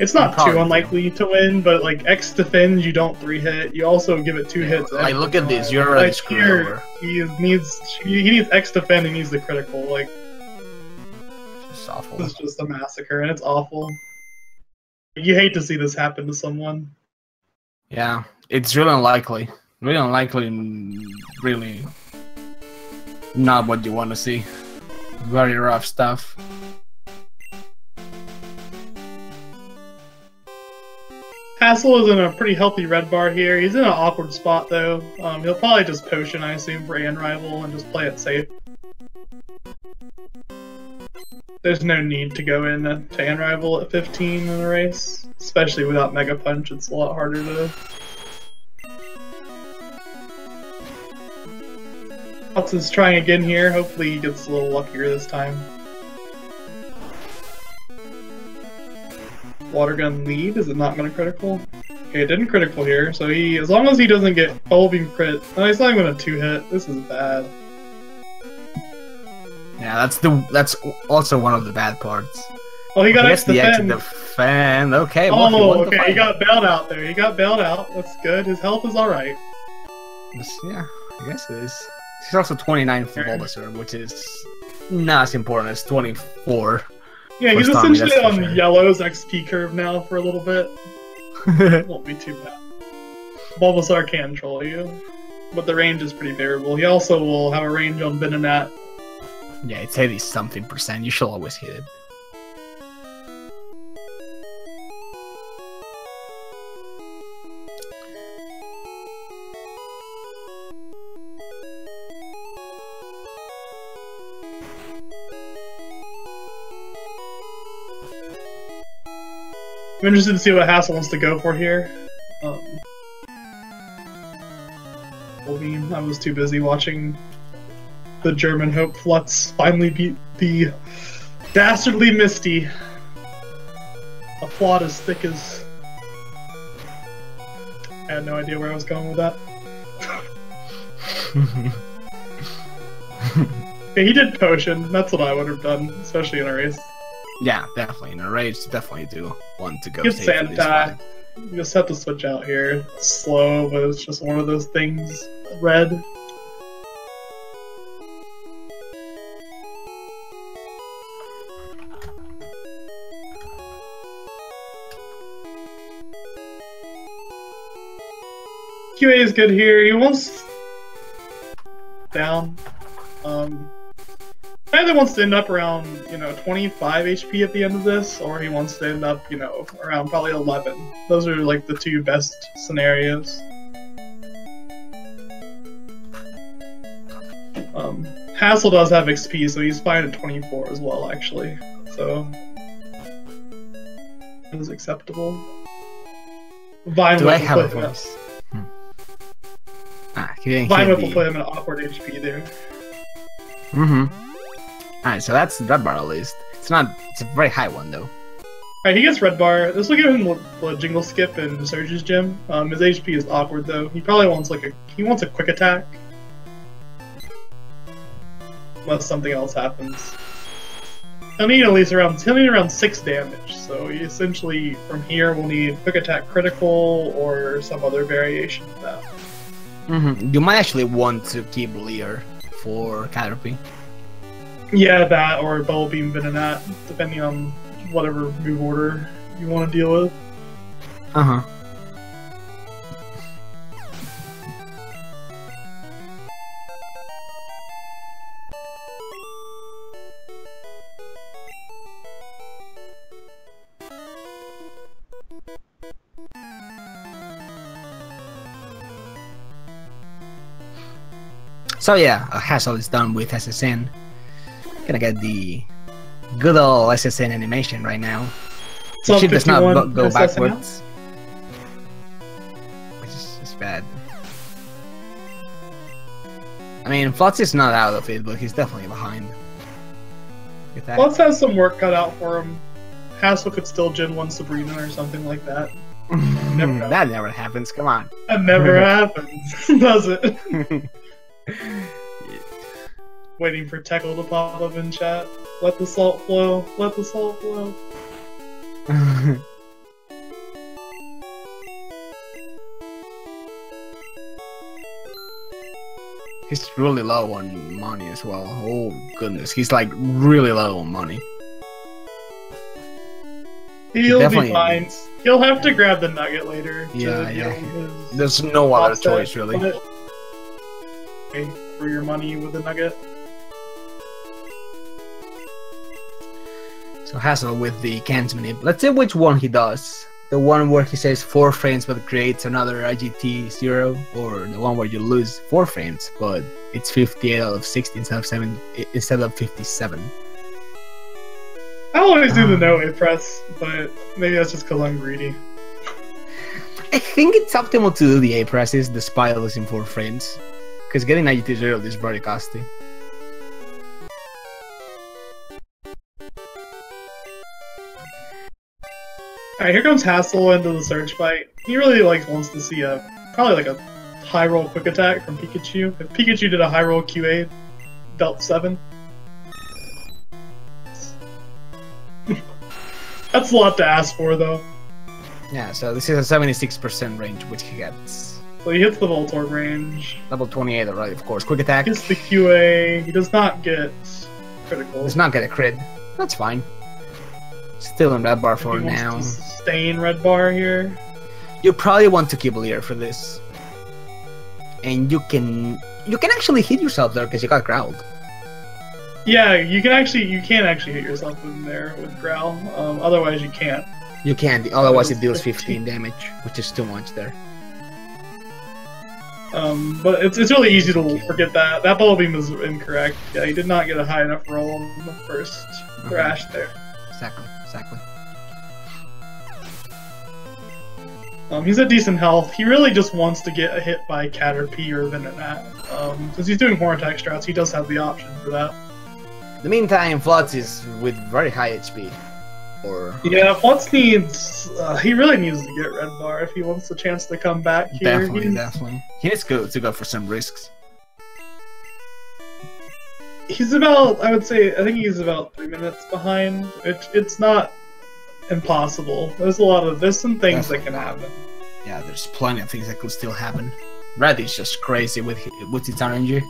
It's not too unlikely to win, but like X defend, you don't 3-hit. You also give it 2 hits. Like, look at this, you're already screwed over. He needs X defend. He needs the critical. Like, it's awful. This is just a massacre, and it's awful. You hate to see this happen to someone. Yeah, it's really unlikely. Really unlikely, and really not what you want to see. Very rough stuff. Hassel is in a pretty healthy red bar here. He's in an awkward spot though. He'll probably just potion, I assume, for An Rival and just play it safe. There's no need to go in to An Rival at 15 in a race, especially without Mega Punch. It's a lot harder to. Flutz is trying again here. Hopefully he gets a little luckier this time. Water gun lead, is it not going to critical? Okay, it didn't critical here, so as long as he doesn't get bubble beam crit, no, he's not even going to 2-hit. This is bad. Yeah, that's also one of the bad parts. Oh, he got X defend. Okay. Well, okay, he got bailed out there. He got bailed out. That's good. His health is alright. Yeah, I guess it is. He's also 29 for Bulbasaur, which is not as important as 24. Yeah, he's essentially on Yellow's XP curve now for a little bit. It won't be too bad. Bulbasaur can troll you, but the range is pretty favorable. He also will have a range on Venonat. Yeah, it's 80-something%. You should always hit it. I'm interested to see what Hassel wants to go for here. I was too busy watching the German Hope Flutz finally beat the dastardly Misty. A plot as thick as... I had no idea where I was going with that. Okay, he did potion. That's what I would have done, especially in a race. Yeah, definitely. In a race, definitely do want to go. Get sand attack. You just have to switch out here. It's slow, but it's just one of those things. Red. QA is good here. He wants down. Either wants to end up around, 25 HP at the end of this, or he wants to end up, around probably 11. Those are like the two best scenarios. Hassel does have XP, so he's fine at 24 as well, actually. So is acceptable. Vine Do I Whip have a will put him voice? He didn't Vine hear Whip will put him in awkward HP there. Alright, so that's the red bar at least. It's a very high one though. Alright, he gets red bar. This will give him the jingle skip in Surge's gym. His HP is awkward though. He probably wants a quick attack. Unless something else happens. He'll need around 6 damage, so he essentially from here will need quick attack critical or some other variation of that. You might actually want to keep Lear for Caterpie. Yeah, that or Bubble Beam Venonat, depending on whatever move order you want to deal with. So yeah, Hassel is done with SSN. Gonna get the good old SSN animation right now. The ship does not go backwards. Which is bad. I mean, Flutz is not out of it, but he's definitely behind. Flutz has some work cut out for him. Hassel could still Gen 1 Sabrina or something like that. That never happens, come on. That never happens, does it? Waiting for Teckle to pop up in chat. Let the salt flow. Let the salt flow. He's really low on money as well. Oh goodness, he's like really low on money. He'll be fine. He'll have to grab the nugget later. Yeah. There's no other choice really. For your money with the nugget. So Hassel with the cans manip. Let's see which one he does. The one where he says 4 frames but creates another IGT 0, or the one where you lose 4 frames but it's 58 out of 60 instead of 57. I always do the no-way press, but maybe that's just because I'm greedy. I think it's optimal to do the A presses despite losing 4 frames, because getting IGT 0 is very costly. Alright, here comes Hassel into the search fight. He really wants to see probably a high roll quick attack from Pikachu. If Pikachu did a high roll QA, dealt 7. That's a lot to ask for though. Yeah, so this is a 76% range which he gets. So he hits the Voltorb range. Level 28 already, of course. Quick attack. Gets the QA. He does not get critical. Does not get a crit. That's fine. Still in red bar for now. Stay in red bar here. You probably want to keep Lear for this, and you can actually hit yourself there because you got growled. Yeah, you can actually hit yourself in there with growl. Otherwise, you can't. You can't. Otherwise, it deals 15 damage, which is too much there. But it's really easy to forget that. That Bubble Beam is incorrect. Yeah, he did not get a high enough roll on the first thrash there. Exactly. He's at decent health. He really just wants to get a hit by Caterpie or Venonat. Since he's doing Horn Attack strats, he does have the option for that. In the meantime, Flutz is with very high HP. Yeah, Flutz needs... he really needs to get red bar if he wants the chance to come back here. Definitely. He needs to go for some risks. He's about, I think he's about 3 minutes behind. It's not impossible. There's some things that can happen. Yeah, there's plenty of things that could still happen. Red is just crazy with its RNG.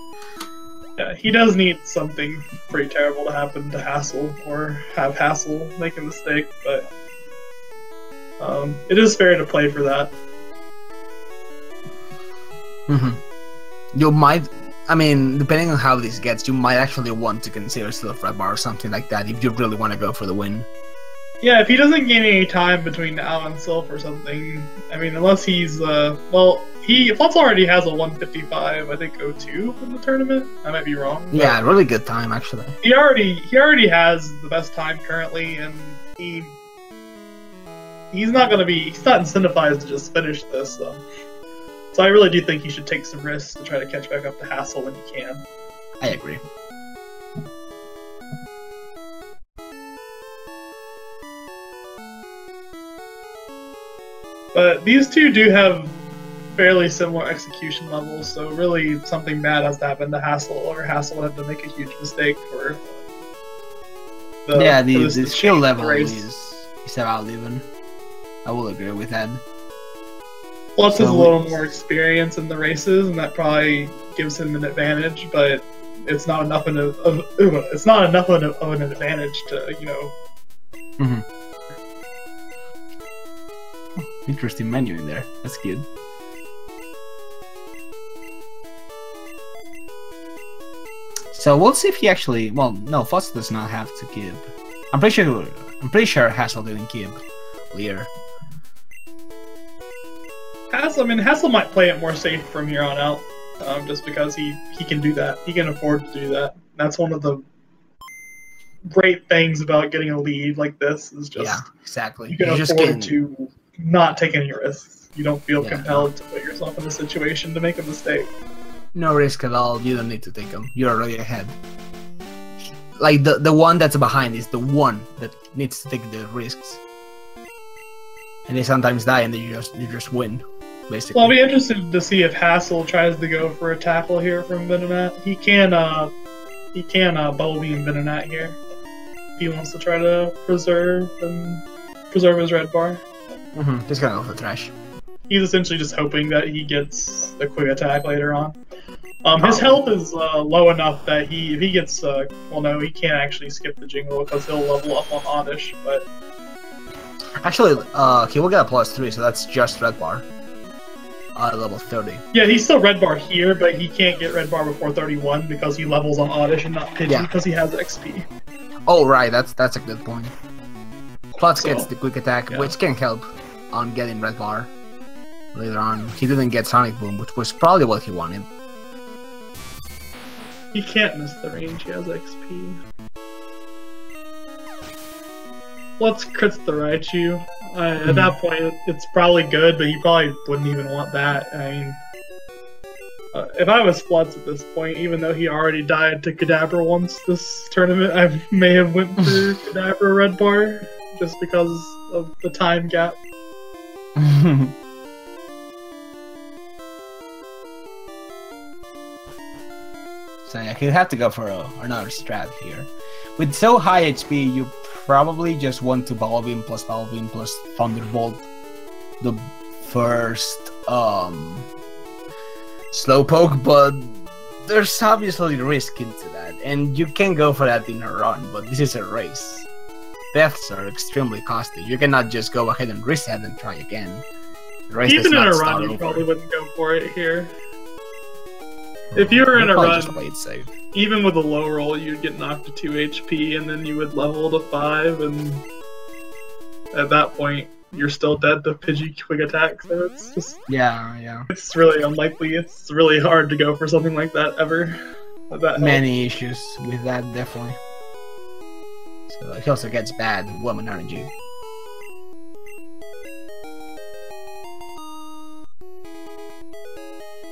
Yeah, he does need something pretty terrible to happen to Hassel, or have Hassel make a mistake, but it is fair to play for that. You might, depending on how this gets, you might actually want to consider still red bar or something like that if you really want to go for the win. Yeah, if he doesn't gain any time between now and Sylph or something, unless he's, Flutz already has a 155, I think, 02 in the tournament. I might be wrong. Yeah, really good time, actually. He already has the best time currently, and he's not incentivized to just finish this. So I really do think he should take some risks to try to catch back up to Hassel when he can. I agree. But these two do have fairly similar execution levels, so really something bad has to happen to Hassel, or Hassel would have to make a huge mistake for the skill level is about even. I will agree with that. Flutz has a little more experience in the races, and that probably gives him an advantage, but it's not enough of an advantage to, you know. Mm-hmm. Interesting menu in there. That's good. So we'll see if he actually. Well, no, Flutz does not have to keep. I'm pretty sure Hassel didn't keep Lear. Hassel might play it more safe from here on out, just because he can do that. He can afford to do that. That's one of the great things about getting a lead like this is just exactly. You can afford to not take any risks. You don't feel compelled to put yourself in a situation to make a mistake. No risk at all. You don't need to take them. You're already ahead. Like the one that's behind is the one that needs to take the risks, and they sometimes die, and then you just win, basically. Well, I'll be interested to see if Hassel tries to go for a tackle here from Venonat. He can bubble beam Venonat here. He wants to try to preserve his red bar. Mm-hmm. Just gonna go for trash. He's essentially just hoping that he gets the quick attack later on. His health is low enough that if he gets, well, no, he can't actually skip the jingle because he'll level up on Oddish, but... Actually, he will get a +3, so that's just red bar. Level 30. Yeah, he's still red bar here, but he can't get red bar before 31 because he levels on Oddish and not Pidgey because he has XP. Oh, right, that's a good point. Flutz gets the quick attack, which can help on getting red bar later on. He didn't get Sonic Boom, which was probably what he wanted. He can't miss the range, he has XP. Flutz crits the Raichu. At that point, it's probably good, but he probably wouldn't even want that. I mean, if I was Flutz at this point, even though he already died to Kadabra once this tournament, I may have went for Kadabra red bar, just because of the time gap. So yeah, he'll have to go for another strat here. With so high HP, you probably just want to Bubble Beam plus Thunderbolt the first Slowpoke, but there's obviously risk into that, and you can go for that in a run, but this is a race. Deaths are extremely costly. You cannot just go ahead and reset and try again. The race even in a run, you probably wouldn't go for it here. If you were in a run, even with a low roll, you'd get knocked to 2 HP, and then you would level to 5, and at that point, you're still dead to Pidgey quick attack, so it's just... Yeah. It's really unlikely. It's really hard to go for something like that ever. Many issues with that, definitely. So he also gets bad woman energy.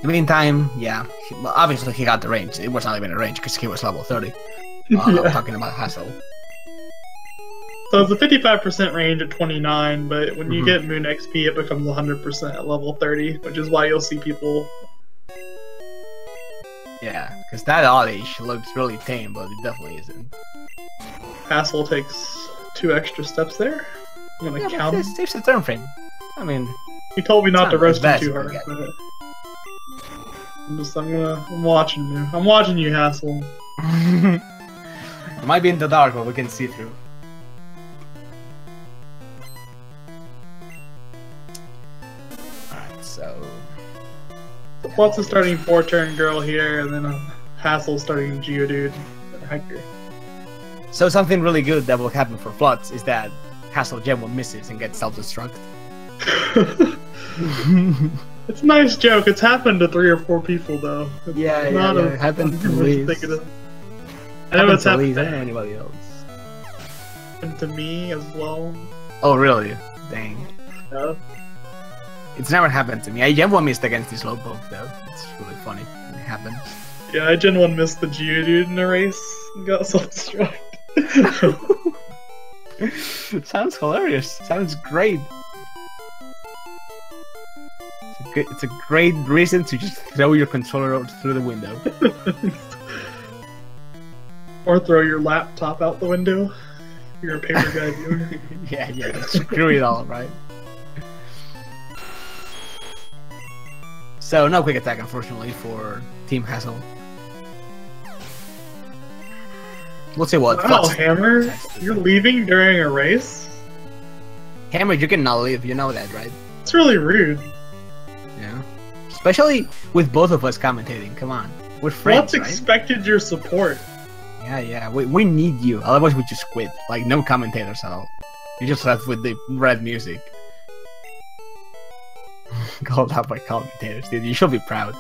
In the meantime, obviously he got the range. It was not even a range because he was level 30. I'm talking about Hassel. So it's a 55% range at 29, but when you get Moon XP, it becomes 100% at level 30, which is why you'll see people... Yeah, because that Oddish looks really tame, but it definitely isn't. Hassel takes 2 extra steps there. I'm gonna count. It saves the turn frame. I mean... He told me not to roast him too hard, but... I'm watching you. I'm watching you, Hassel. It might be in the dark, but we can see through. Alright, so... Flutz is starting 4-turn Girl here, and then Hassel starting Geodude or Hector. So something really good that will happen for Flutz is that Hassel Gem 1 misses and gets self-destruct. It's a nice joke. It's happened to 3 or 4 people, though. It's it happened to Liz. I know it's happened to anybody else. And to me as well. Oh, really? Dang. Yeah. It's never happened to me. I Gen 1 missed against this Slowpoke though. It's really funny when it happens. Yeah, I Gen 1 missed the Geodude in a race and got self-destruct. Sounds hilarious. Sounds great. It's a great reason to just throw your controller out through the window. Or throw your laptop out the window. You're a paper guy viewer. yeah, screw it all, right? So, no quick attack, unfortunately, for Team Hassel. We'll see what. Wow, Hammer, you're leaving during a race? Hammer, you cannot leave, you know that, right? It's really rude. Yeah. Especially with both of us commentating, come on. We're friends, Flutz expected your support. Yeah, we need you, otherwise we just quit. Like, no commentators at all. You just left with the red music. Called out by commentators, dude. You should be proud.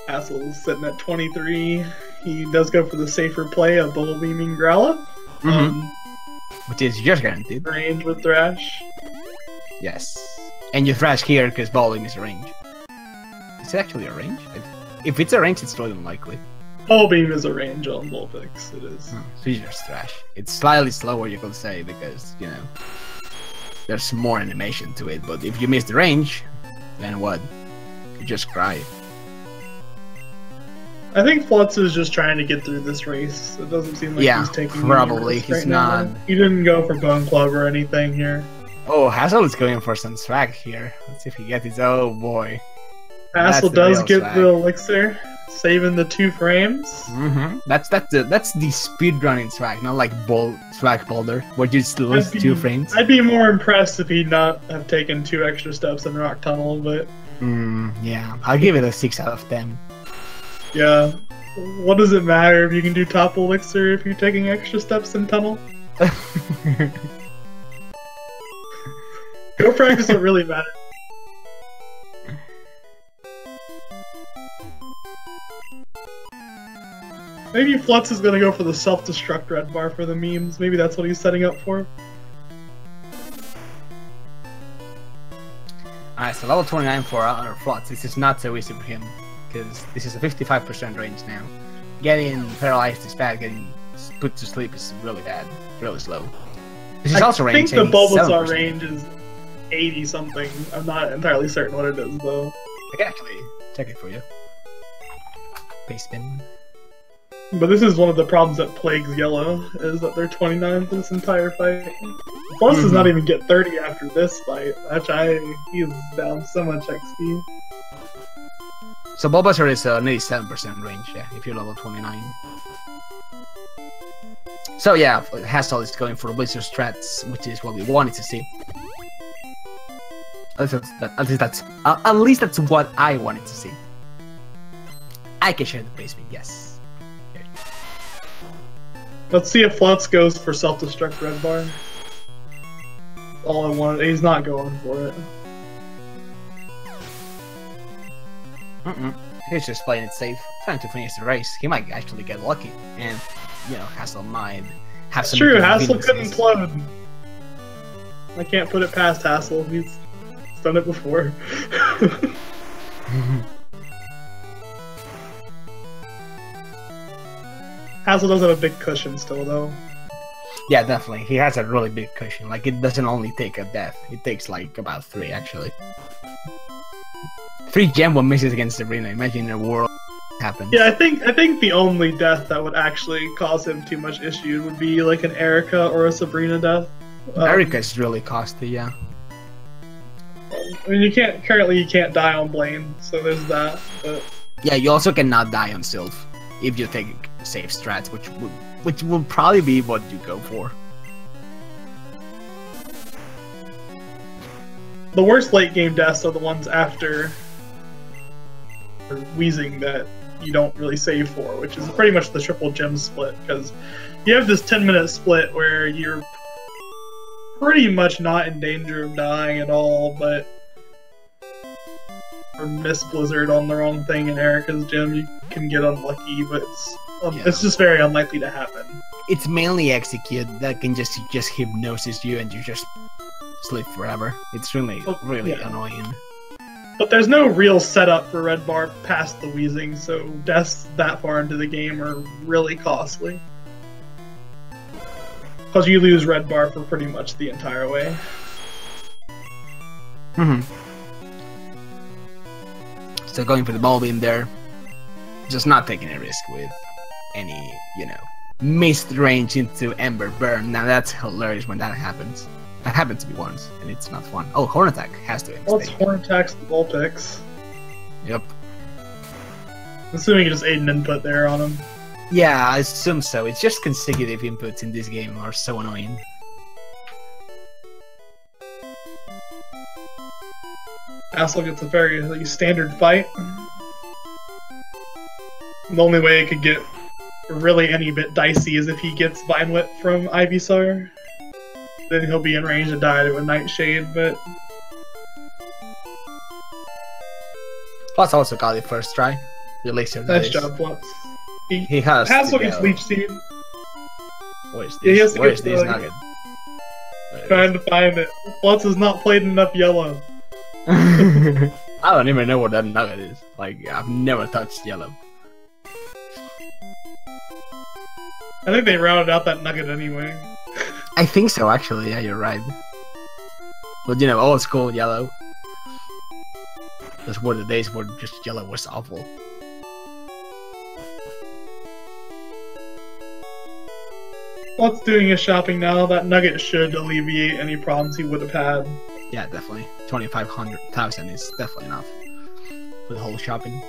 Hassel's sitting at 23. He does go for the safer play of Bubble Beaming Growlithe. Which is just guaranteed. Range with Thrash. Yes. And you Thrash here because Bubble Beam is a range. Is it actually a range? If it's a range, it's really unlikely. Bubble Beam is a range on Vulpix, it is. Oh, so you just Thrash. It's slightly slower, you could say, because, you know, there's more animation to it. But if you miss the range, then what? You just cry. I think Flutz is just trying to get through this race. It doesn't seem like he's taking probably. Risk He's right not. Now. He didn't go for Bone Club or anything here. Oh, Hassel is going for some swag here. Let's see if he gets his. Oh boy. Hassel does get the elixir, saving the 2 frames. That's the speedrunning swag, not like swag boulder, where you just lose 2 frames. I'd be more impressed if he'd not have taken 2 extra steps in Rock Tunnel, but yeah, I'll give it a 6 out of 10. Yeah, what does it matter if you can do top elixir if you're taking extra steps in Tunnel? Go practice what really matters. Maybe Flutz is gonna go for the self-destruct red bar for the memes. Maybe that's what he's setting up for. Alright, so level 29 for our Flutz. This is not so easy for him, because this is a 55% range now. Getting paralyzed is bad, getting put to sleep is really bad, really slow. This is also range. I think the Bulbasaur range is 80 something. I'm not entirely certain what it is though. I can actually check it for you. Paste spin. But this is one of the problems that plagues Yellow, is that they're 29 for this entire fight. Plus does not even get 30 after this fight, he's down so much XP. So Bulbasaur is an 87% range, yeah, if you're level 29. So yeah, Hassel is going for Blizzard strats, which is what we wanted to see. At least that's what I wanted to see. I can share the placement, yes. Let's see if Flutz goes for self-destruct red bar. All I wanted. He's not going for it. He's just playing it safe, trying to finish the race. He might actually get lucky, and you know, Hassel might have some. True, Hassel couldn't plug. I can't put it past Hassel. He's done it before. Hassel does have a big cushion still, though. Yeah, definitely. He has a really big cushion. Like, it doesn't only take a death. It takes, like, about 3, actually. 3 Gen 1 misses against Sabrina. Imagine a world happens. Yeah, I think the only death that would actually cause him too much issue would be, like, an Erica or a Sabrina death. Erica's really costly, yeah. I mean, you can't die on Blaine, so there's that, but... Yeah, you also cannot die on Sylph if you take safe strats, which will probably be what you go for. The worst late game deaths are the ones after Wheezing that you don't really save for, which is pretty much the triple gem split, because you have this 10-minute split where you're pretty much not in danger of dying at all, but or miss Blizzard on the wrong thing in Erica's gym, you can get unlucky, but it's It's just very unlikely to happen. It's mainly Execute that can just hypnosis you and you just sleep forever. It's really annoying. But there's no real setup for Red Bar past the Wheezing, so deaths that far into the game are really costly. Because you lose Red Bar for pretty much the entire way. So going for the ball beam there, just not taking a risk with any, missed range into Ember Burn. Now that's hilarious when that happens. That happened to me once, and it's not fun. Oh, Horn Attack has to. Well, it's Horn Attack's the Vulpix. Yep. Assuming you just ate an input there on him. Yeah, I assume so. It's just consecutive inputs in this game are so annoying. Hassel gets a very standard fight. The only way it could get really any bit dicey is if he gets Vine Whip from Ivysaur. Then he'll be in range to die to a Nightshade, but... Flutz also got it first try. Nice job, Flutz. He has Hassel gets Leech Seed. Where's this? Where's this nugget? Trying to find it. Flutz has not played enough yellow. I don't even know what that nugget is. Like, I've never touched yellow. I think they routed out that nugget anyway. I think so, actually. Yeah, you're right. But old school yellow. Those were the days where just yellow was awful. Flutz doing his shopping now. That nugget should alleviate any problems he would have had. Yeah, definitely. 2,500,000 is definitely enough for the whole shopping.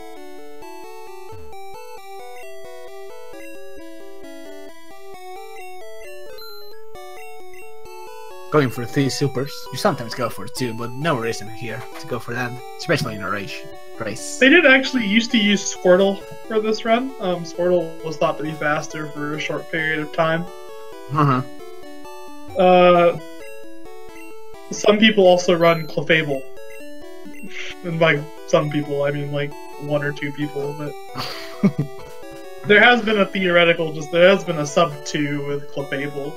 Going for 3 supers. You sometimes go for 2, but no reason here to go for that, especially in a race. They did actually used to use Squirtle for this run. Squirtle was thought to be faster for a short period of time. Some people also run Clefable. And by some people, I mean like 1 or 2 people, but... there has been a theoretical, there has been a sub 2 with Clefable.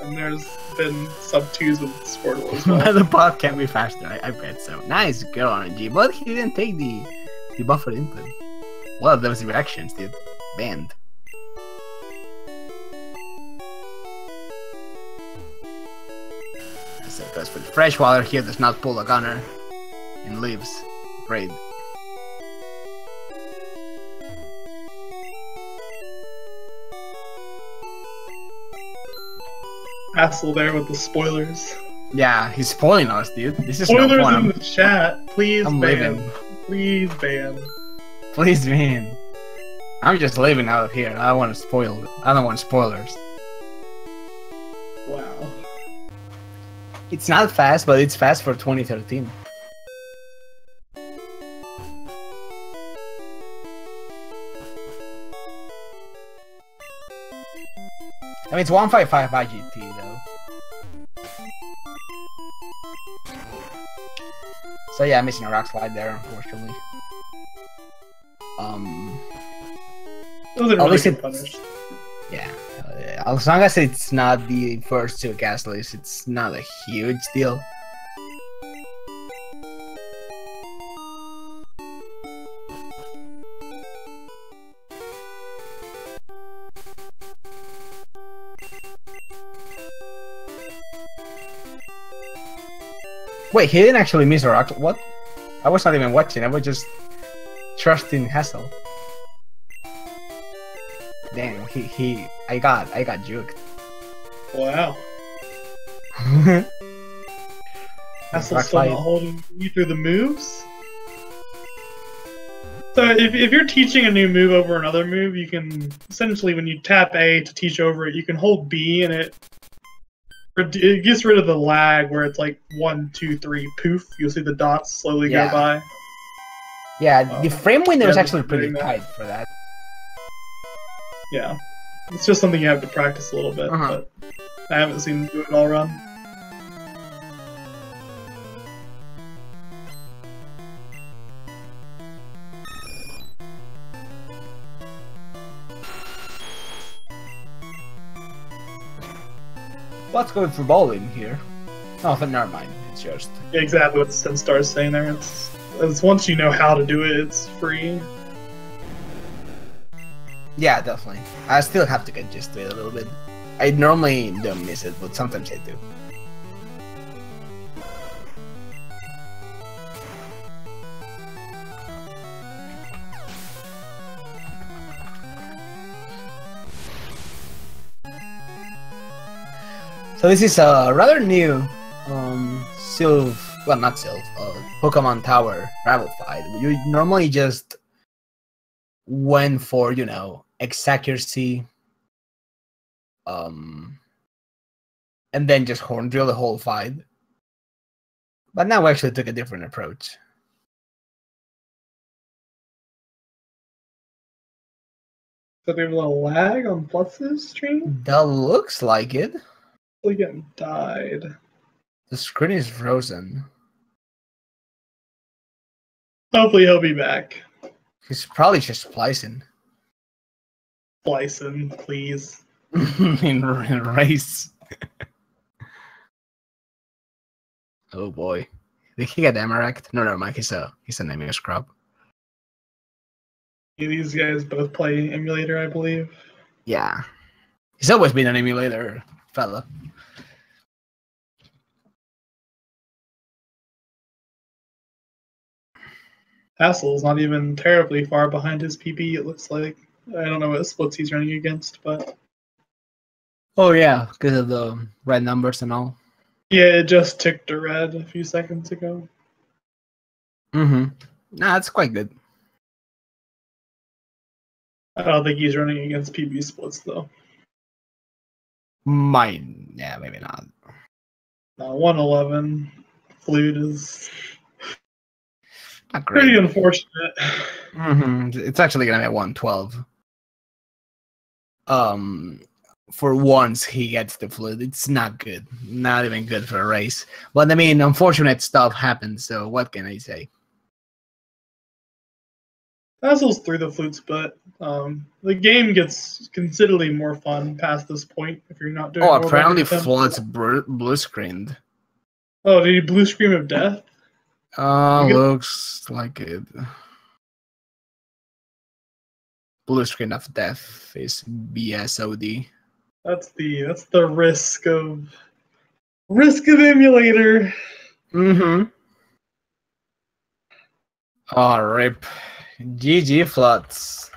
And there's been sub 2s with Squirtle as well. The bot can be faster, I bet so. Nice go, RNG, but he didn't take the buffered input. One of those reactions did. Banned. So it goes for the freshwater here, does not pull a gunner, and leaves. Great. Hassel there with the spoilers. Yeah, he's spoiling us, dude. This is spoilers no fun. in the chat. Please I'm ban. leaving. Please ban. Please ban. I'm just leaving out of here. I don't want to spoil it. I don't want spoilers. Wow. It's not fast, but it's fast for 2013. I mean, it's 155 by GT though. So yeah, I'm missing a rock slide there, unfortunately. Those are really good punish. Yeah, as long as it's not the first 2 Gastlies, it's not a huge deal. Wait, he didn't actually miss a rock. What? I was not even watching. I was just trusting Hassel. Damn, I got juked. Wow. Hassel's still not holding you through the moves? So if you're teaching a new move over another move, you can essentially, when you tap A to teach over it, you can hold B and it gets rid of the lag where it's like 1, 2, 3, poof. You'll see the dots slowly go by. Yeah, the frame window is actually pretty tight for that. Yeah, it's just something you have to practice a little bit, but I haven't seen him do it all run. What's going for bowling here? Oh, but never mind. It's just Exactly what Sinstar is saying there. It's once you know how to do it, it's free. yeah, definitely. I still have to get used to it a little bit. I normally don't miss it, but sometimes I do. So this is a rather new Pokemon Tower rival fight. You normally just went for, you know, accuracy, and then just horn drill the whole fight. But now we actually took a different approach. So they have a little lag on Flutz's stream? That looks like it. We're getting died. The screen is frozen. Hopefully he'll be back. He's probably just splicing. Splicing, please. in race. Oh boy. Did he get Emerald? No, Mike. He's an emulator scrub. These guys both play emulator, I believe. Yeah. He's always been an emulator fella. Hassel's not even terribly far behind his PB, it looks like. I don't know what splits he's running against, but... Oh yeah, because of the red numbers and all. Yeah, it just ticked to red a few seconds ago. Mm-hmm. Nah, that's quite good. I don't think he's running against PB splits, though. Yeah, maybe not. 111. Flute is... Not great. pretty unfortunate. Mm-hmm. It's actually gonna be 112. For once he gets the flute, it's not good. Not even good for a race. But I mean, unfortunate stuff happens. So what can I say? Hassel's through the flutes, but the game gets considerably more fun past this point if you're not doing. Oh, apparently Flutz blue screened. Oh, did he blue scream of death? Looks like it. Blue screen of death is BSOD. That's the risk of emulator. Mm-hmm. Oh, rip. GG Flutz.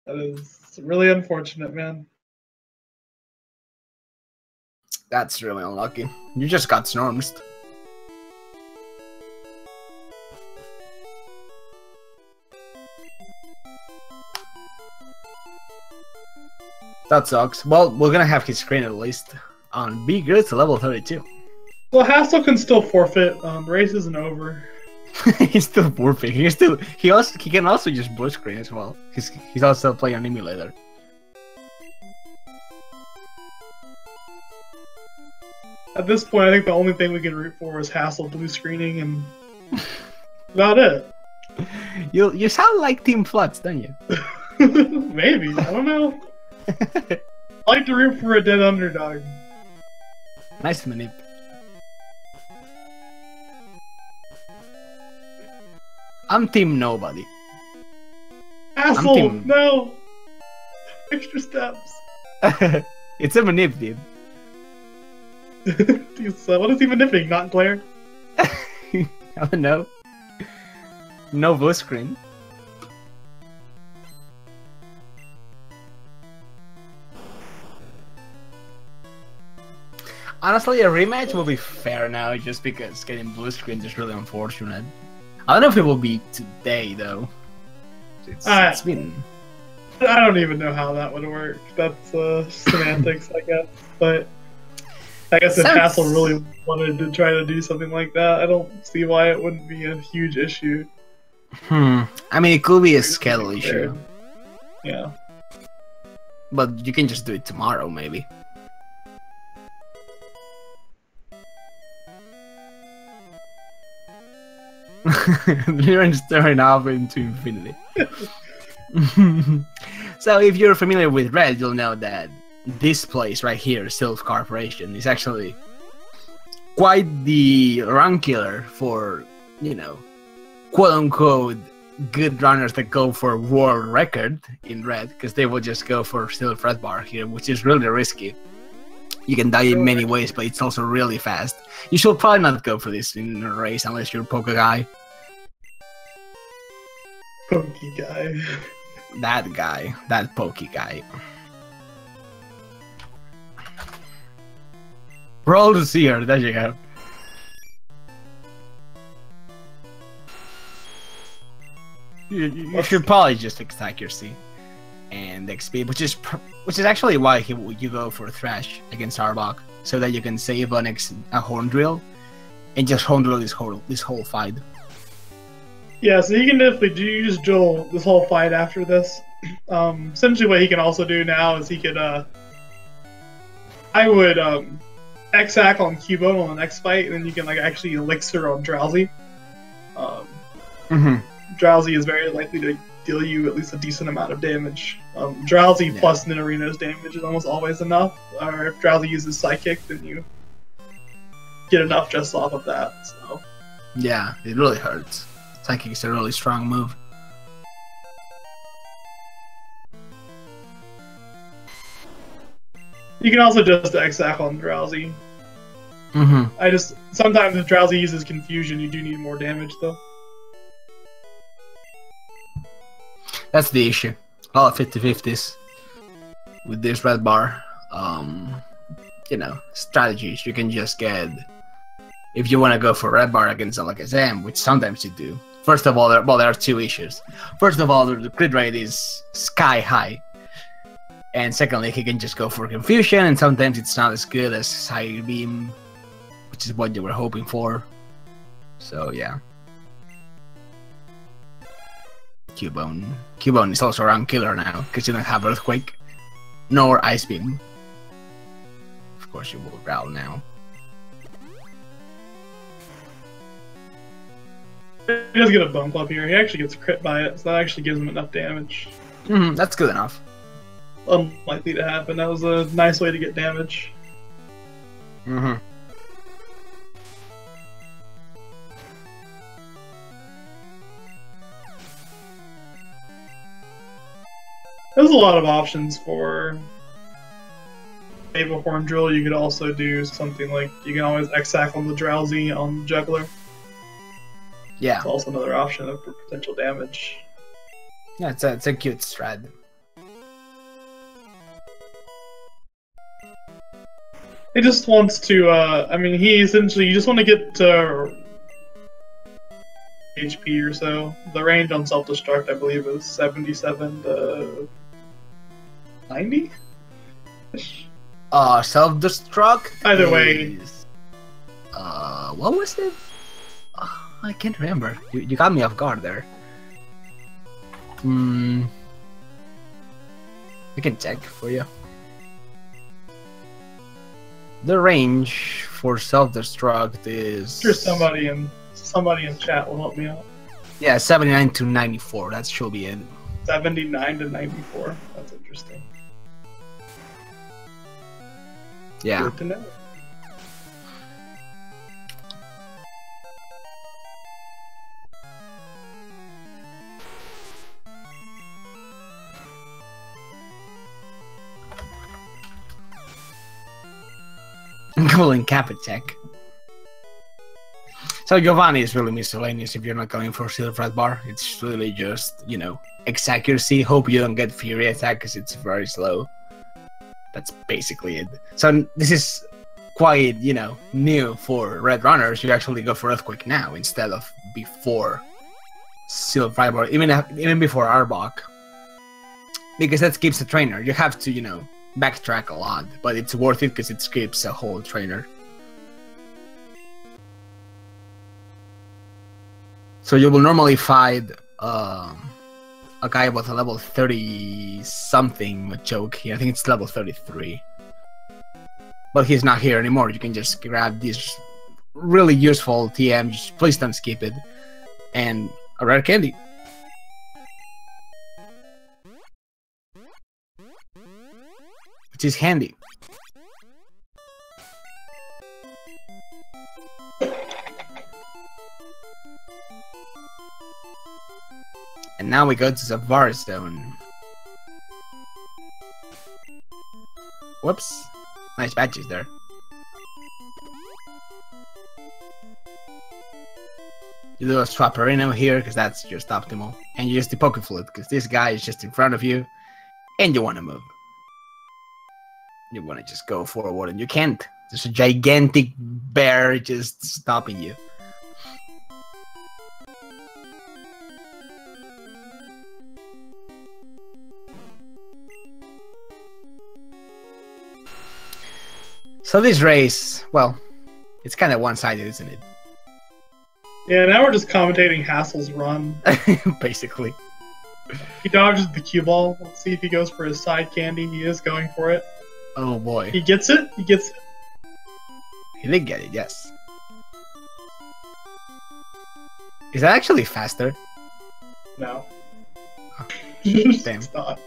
That is really unfortunate, man. That's really unlucky. You just got snormed. That sucks. Well, we're gonna have his screen at least. Be good to level 32. Well, Hassel can still forfeit. The race isn't over. He's still forfeiting. He can also just blue screen as well. He's also playing an emulator. At this point, I think the only thing we can root for is Hassel blue screening, and about it. You sound like Team Flutz, don't you? Maybe, I don't know. I like to root for a dead underdog. Nice manip. I'm Team Nobody. Hassel, no! Extra steps. It's a manip, dude. So what is he manipulating? Not glare? I don't know. No blue screen. Honestly, a rematch will be fair now, just because getting blue screen is really unfortunate. I don't know if it will be today, though. It's been... I don't even know how that would work. That's semantics, I guess. But I guess if Hassel really wanted to try to do something like that, I don't see why it wouldn't be a huge issue. I mean, it could be a schedule issue. Yeah. But you can just do it tomorrow, maybe. You're staring off into infinity. So if you're familiar with Red, you'll know that this place right here, Sylph Corporation, is actually quite the run killer for, you know, quote-unquote good runners that go for world record in red, because they will just go for Sylph Red Bar here, which is really risky. You can die in many ways, but it's also really fast. You should probably not go for this in a race unless you're a poker guy. Pokey guy. That guy. That pokey guy. Roll to see her. There you go. You should probably just fix accuracy and XP, which is actually why you go for Thrash against Hasselbalch, so that you can save a Horn Drill and just Horn Drill this whole fight. Yeah, so he can definitely use Joel this whole fight after this. Essentially, what he can also do now is he could, I would X-Hack on Cubone on the next fight, and then you can like actually Elixir on Drowsy. Drowsy is very likely to deal you at least a decent amount of damage. Drowsy plus Ninarino's damage is almost always enough. Or if Drowsy uses Psychic, then you get enough just off of that. So yeah, it really hurts. Psychic is a really strong move. You can also just X-Hack on Drowsy. Sometimes if Drowsy uses Confusion, you do need more damage though. That's the issue. A lot of 50-50s with this red bar. You know, strategies you can just get if you want to go for red bar against like a Zam, which sometimes you do. First of all, there are two issues. First of all, the crit rate is sky high. And secondly, he can just go for Confusion, and sometimes it's not as good as High Beam, which is what you were hoping for. So, yeah. Cubone is also around killer now, because you don't have Earthquake, nor Ice Beam. Of course you will growl now. He does get a bump up here. He actually gets crit by it, so that actually gives him enough damage. That's good enough. Unlikely to happen. That was a nice way to get damage. There's a lot of options for Save a Horn Drill. You could also do something like you can always X-Hack on the Drowsy on the Juggler. Yeah. It's also another option for potential damage. Yeah, it's a cute strat. He just wants to, I mean, you just want to get to HP or so. The range on Self-Destruct, I believe, is 77 to 90? Self-Destruct? Either way. What was it? I can't remember. You got me off guard there. I can check for you. The range for Self-Destruct is... I'm sure somebody in chat will help me out. Yeah, 79 to 94. That should be it. 79 to 94. That's interesting. Yeah. Good to know. Golden Kappa check. So Giovanni is really miscellaneous if you're not going for Silver Red Bar. It's really just, you know, accuracy. Hope you don't get Fury Attack because it's very slow. That's basically it. So this is quite, you know, new for Red Runners. You actually go for Earthquake now instead of before Silver Red Bar, even before Hasselbalch. Because that skips a trainer. You have to, you know, backtrack a lot, but it's worth it because it skips a whole trainer. So you will normally fight a guy with a level 30 something Machoke. I think it's level 33. But he's not here anymore. You can just grab this really useful TM, just please don't skip it, and a rare candy. which is handy. And now we go to the Var Zone. Whoops. Nice badges there. You do a Swapperino here, because that's just optimal. And you use the Poke Flute, because this guy is just in front of you. And you want to move. You want to just go forward, and you can't. There's a gigantic bear just stopping you. So this race, well, it's kind of one-sided, isn't it? Yeah, now we're just commentating Hassel's run. Basically. He dodges the cue ball. Let's see if he goes for his side candy. He is going for it. Oh boy. He gets it? He gets it. He did get it, yes. Is that actually faster? No. Oh, damn. It's not.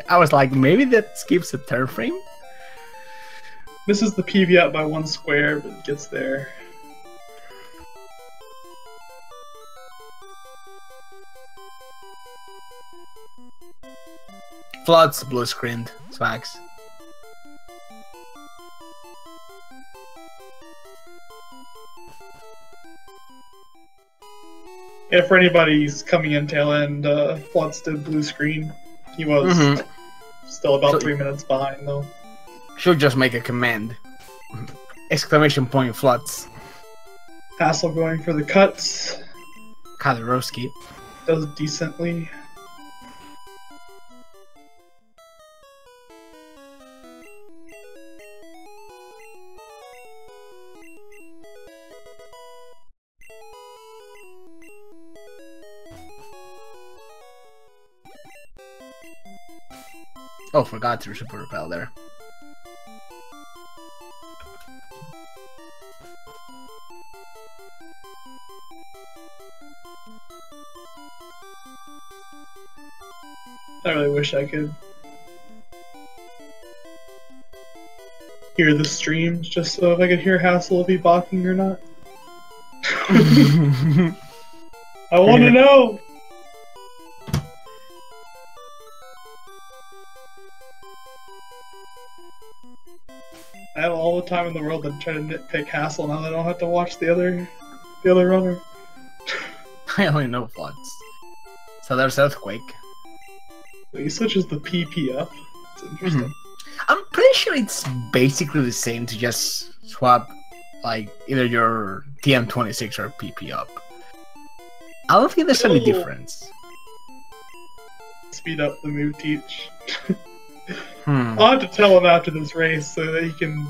I was like, maybe that skips a turn frame? Misses the PB up by 1 square, but it gets there. Flutz blue screened. Swags. Yeah, for anybody's coming in tail end, Flutz did blue screen. He was still about 3 minutes behind, though. Should just make a command. Exclamation point Flutz. Hassel going for the cuts. Kadarowski. Does decently. Oh, forgot to super repel there. I really wish I could hear the streams just so if I could hear Hassel if he balking or not. I want to know! I have all the time in the world to try to nitpick Hassel now that I don't have to watch the other runner. I only know Flutz. So there's Earthquake. He switches the PP up. It's interesting. I'm pretty sure it's basically the same to just swap like either your TM26 or PP up. I don't think there's any difference. Speed up the move teach. I'll have to tell him after this race so that he can,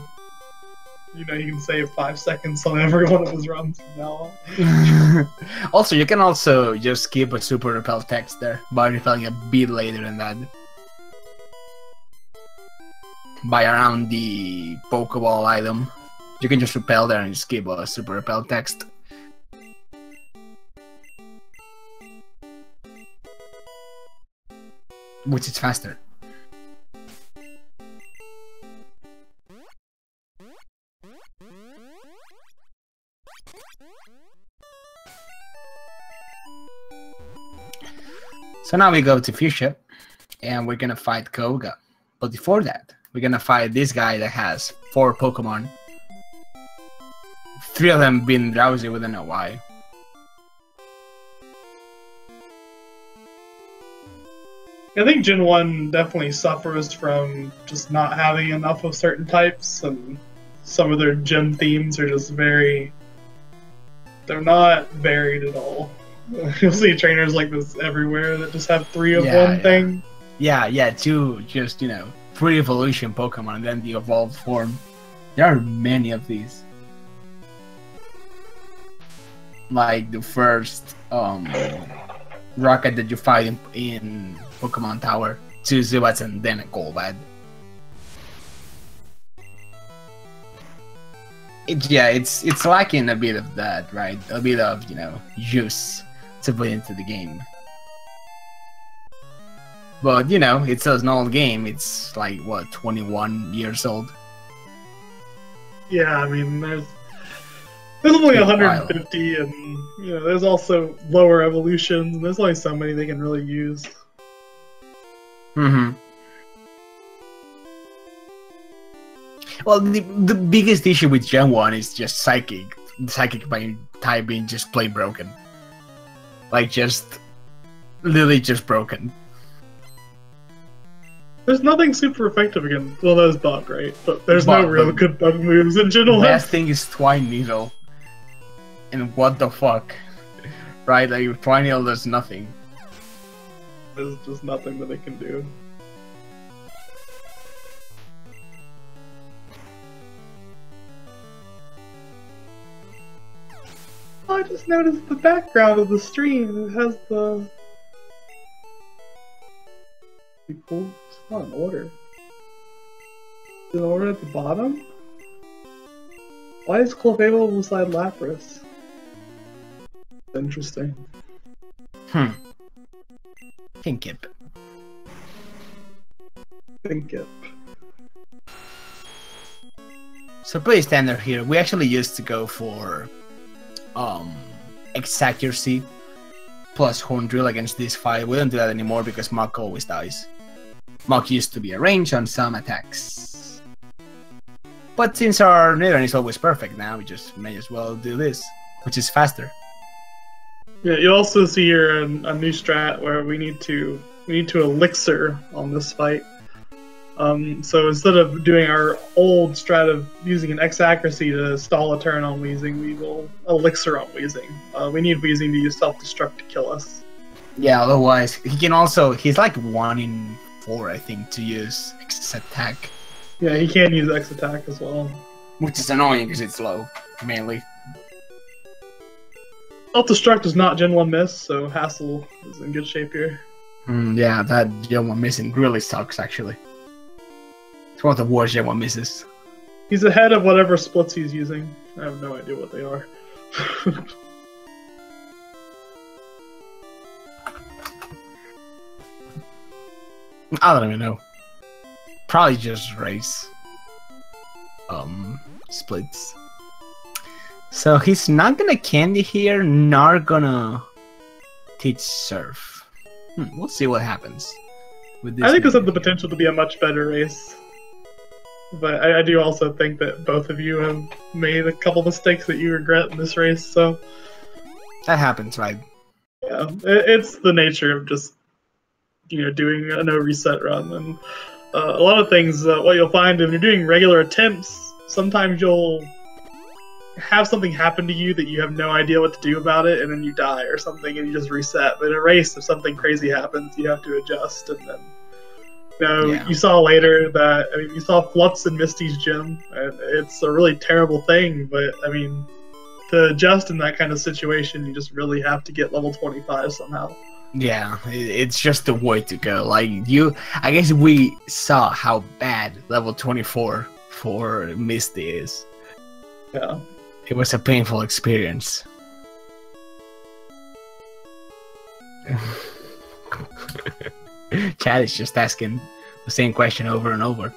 you know, he can save 5 seconds on every one of his runs from now on. Also, you can also just keep a super repel text there by repelling a bit later than that. By around the Pokeball item. You can just repel there and skip a super repel text. Which is faster. So now we go to Fuchsia, and we're gonna fight Koga. But before that, we're gonna fight this guy that has 4 Pokemon. 3 of them being drowsy, we don't know why. I think Gen 1 definitely suffers from just not having enough of certain types, and some of their gym themes are just they're not varied at all. You'll see trainers like this everywhere that just have 3 of one thing. Yeah, 2 just, you know, pre-evolution Pokemon and then the evolved form. There are many of these. Like the first rocket that you fight in Pokemon Tower, 2 Zubats and then a Golbat. It's lacking a bit of that, right? A bit of, you know, juice to put into the game. But you know, it's an old game. It's like what, 21 years old. Yeah, I mean, there's only 150, and you know, there's also lower evolutions, and there's only so many they can really use. Mm-hmm. Well, the biggest issue with Gen 1 is just Psychic. The Psychic by type being just plain broken. Like, just... literally just broken. There's nothing super effective against... Well, there's Bug, right? But there's no real good Bug moves in Gen 1. The best thing is Twine Needle. And what the fuck? Right? Like, Twine Needle does nothing. There's just nothing that it can do. I just noticed the background of the stream. It has the... Pretty cool. It's not in order. Is it in order at the bottom? Why is Clefable beside Lapras? Interesting. Think it. So pretty standard here. We actually used to go for X-Accuracy plus Horn Drill against this fight. We don't do that anymore because Mach always dies. Mach used to be a range on some attacks. But since our Nidoran is always perfect now, we just may as well do this, which is faster. Yeah, you also see here a new strat where we need to elixir on this fight. So instead of doing our old strat of using an X-Accuracy to stall a turn on Weezing, we will elixir on Weezing. We need Weezing to use self-destruct to kill us. Yeah, otherwise, he can also... He's like 1 in 4, I think, to use X-Attack. Yeah, he can use X-Attack as well. Which is annoying because it's low, mainly. Self-destruct is not Gen 1 miss, so Hassel is in good shape here. Yeah, that Gen 1 missing really sucks, actually. It's one of the worst Gen 1 misses. He's ahead of whatever splits he's using. I have no idea what they are. I don't even know. Probably just race. Splits. So he's not gonna Candy here, nor gonna teach Surf. We'll see what happens with this. I think this has the potential to be a much better race. But I do also think that both of you have made a couple mistakes that you regret in this race, so... That happens, right? Yeah, it's the nature of just, you know, doing a no-reset run. And a lot of things, what you'll find when you're doing regular attempts, sometimes you'll have something happen to you that you have no idea what to do about it, and then you die or something, and you just reset. But in a race, if something crazy happens, you have to adjust, and then... You know, yeah. You saw later that, I mean, you saw Flutz in Misty's gym, and it's a really terrible thing, but, I mean, to adjust in that kind of situation, you just really have to get level 25 somehow. Yeah, it's just the way to go. Like, I guess we saw how bad level 24 for Misty is. Yeah. It was a painful experience. Chad is just asking the same question over and over.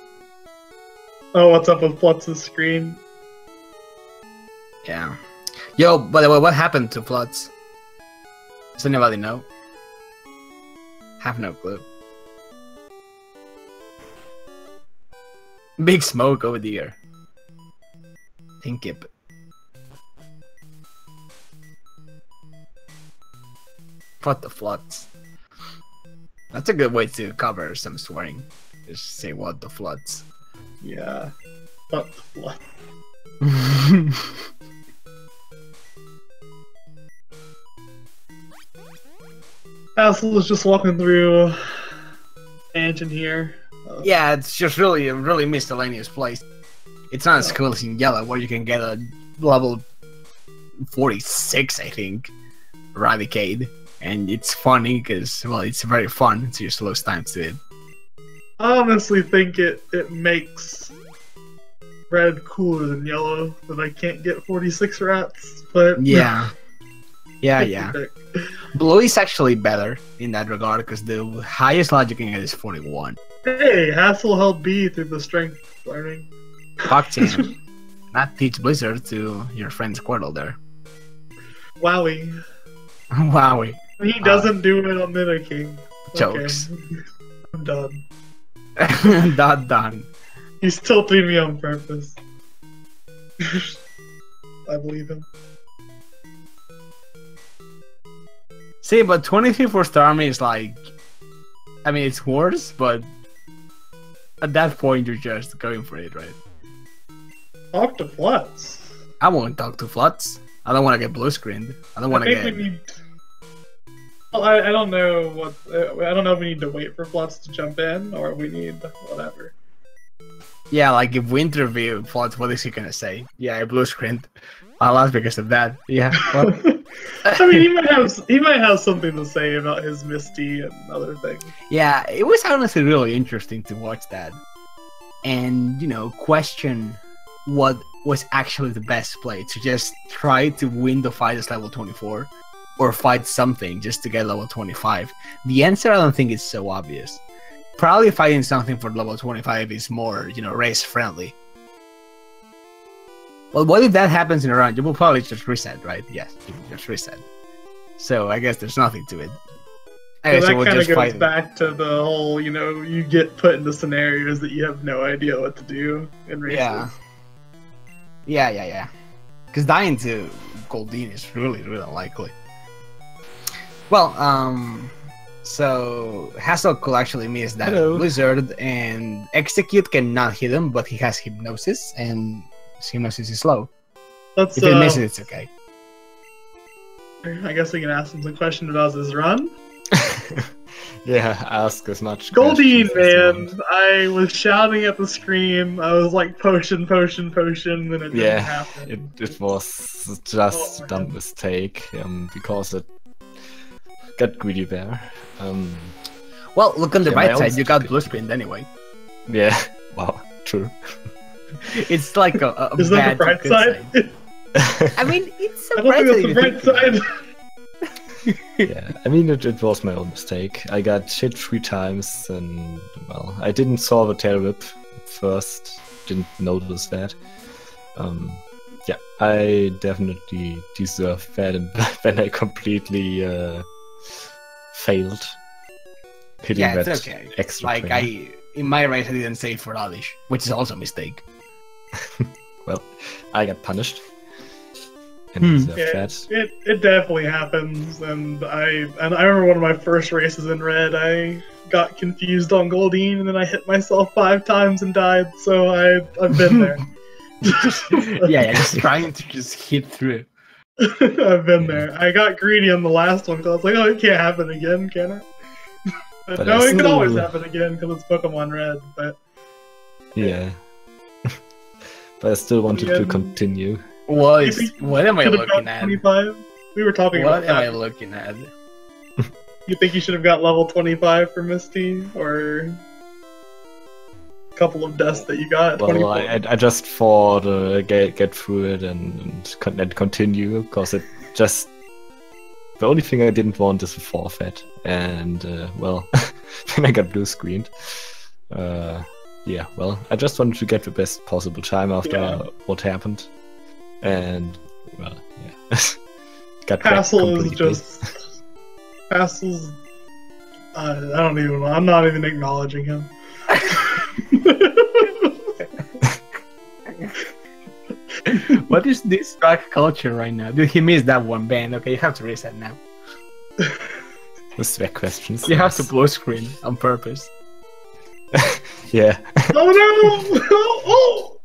Oh, what's up with Flutz's screen? Yeah. Yo, by the way, what happened to Flutz? Does anybody know? Have no clue. Big smoke over the ear. Think it. What the Flutz? That's a good way to cover some swearing. Just say what the Flutz. Yeah. What the Flutz. Hassel is just walking through Engine here. Yeah, it's just really a really miscellaneous place. It's not as cool as in Yellow, where you can get a level 46, I think, Raticate. And it's funny because, well, it's very fun, so you slow time to it. I honestly think it makes Red cooler than Yellow, that I can't get 46 rats, but... Yeah. Yeah. Blue is actually better in that regard because the highest logic you can get is 41. Hey, Hassel held B through the strength learning. Fuck him. Not teach Blizzard to your friend Squirtle there. Wowie. Wowie. He doesn't do it on Mimicking. Jokes. Okay. I'm done. Done. He's tilting me on purpose. I believe him. See, but 23 for Starmie is like... I mean, it's worse, but... At that point, you're just going for it, right? Talk to Flutz. I won't talk to Flutz. I don't want to get blue screened. I don't want to get... we need... Well, I don't know what... I don't know if we need to wait for Flutz to jump in, or we need whatever. Yeah, like if we interview Flutz, what is he gonna say? Yeah, I blue screened. I lost because of that. Yeah, well... I mean, he might have something to say about his Misty and other things. Yeah, it was honestly really interesting to watch that. And, you know, question what was actually the best play. To just try to win the fight as level 24. Or fight something just to get level 25. The answer I don't think is so obvious. Probably fighting something for level 25 is more, you know, race friendly. Well, what if that happens in a round? You will probably just reset, right? Yes, you will just reset. So I guess there's nothing to it. So that kind of goes back to the whole, you know, you get put into scenarios that you have no idea what to do in races. Yeah. Because dying to Goldeen is really, really unlikely. Well, so Hassel could actually miss that Blizzard, and Execute cannot hit him, but he has Hypnosis, and Hypnosis is slow. If he misses, it's okay. I guess we can ask him some questions about his run. Yeah, ask as much. Goldeen, man, I was shouting at the screen. I was like, potion, and it didn't happen. It was just a dumb mistake, because it got greedy there. Well, look on the right side, you got blue screened anyway. Yeah, wow, true. It's like a Is that the bright side? I mean, it's a I don't think that's the bright side. Yeah, I mean, it was my own mistake. I got hit 3 times, and, well, I didn't saw the tail whip at first. Didn't notice that. Yeah, I definitely deserve that, and then I completely failed hitting that okay. extra. Like, in my race, I didn't save for Oddish, which is also a mistake. Well, I got punished. It definitely happens, and I remember one of my first races in Red, I got confused on Goldeen, and then I hit myself 5 times and died, so I've been there. Yeah, just trying to just hit through. I've been there. I got greedy on the last one, because I was like, oh, it can't happen again, can it? But no, it can always happen again, because it's Pokemon Red, but... Yeah. But I still wanted to continue. What am I looking at? 25? We were talking about that. What am I looking at? You think you should have got level 25 for Misty, or a couple of deaths that you got? Well, 24? I just thought get through it and continue, because it just... The only thing I didn't want is a forfeit, and, well, then I got blue screened. Yeah, well, I just wanted to get the best possible time after what happened. And, well, yeah. Got Hassel is just... Hassel's... I don't even know. I'm not even acknowledging him. What is this strike culture right now? Dude, he missed that one band. Okay, you have to reset now. Those swag questions. You have to blue screen on purpose. Yeah. Oh no! Oh!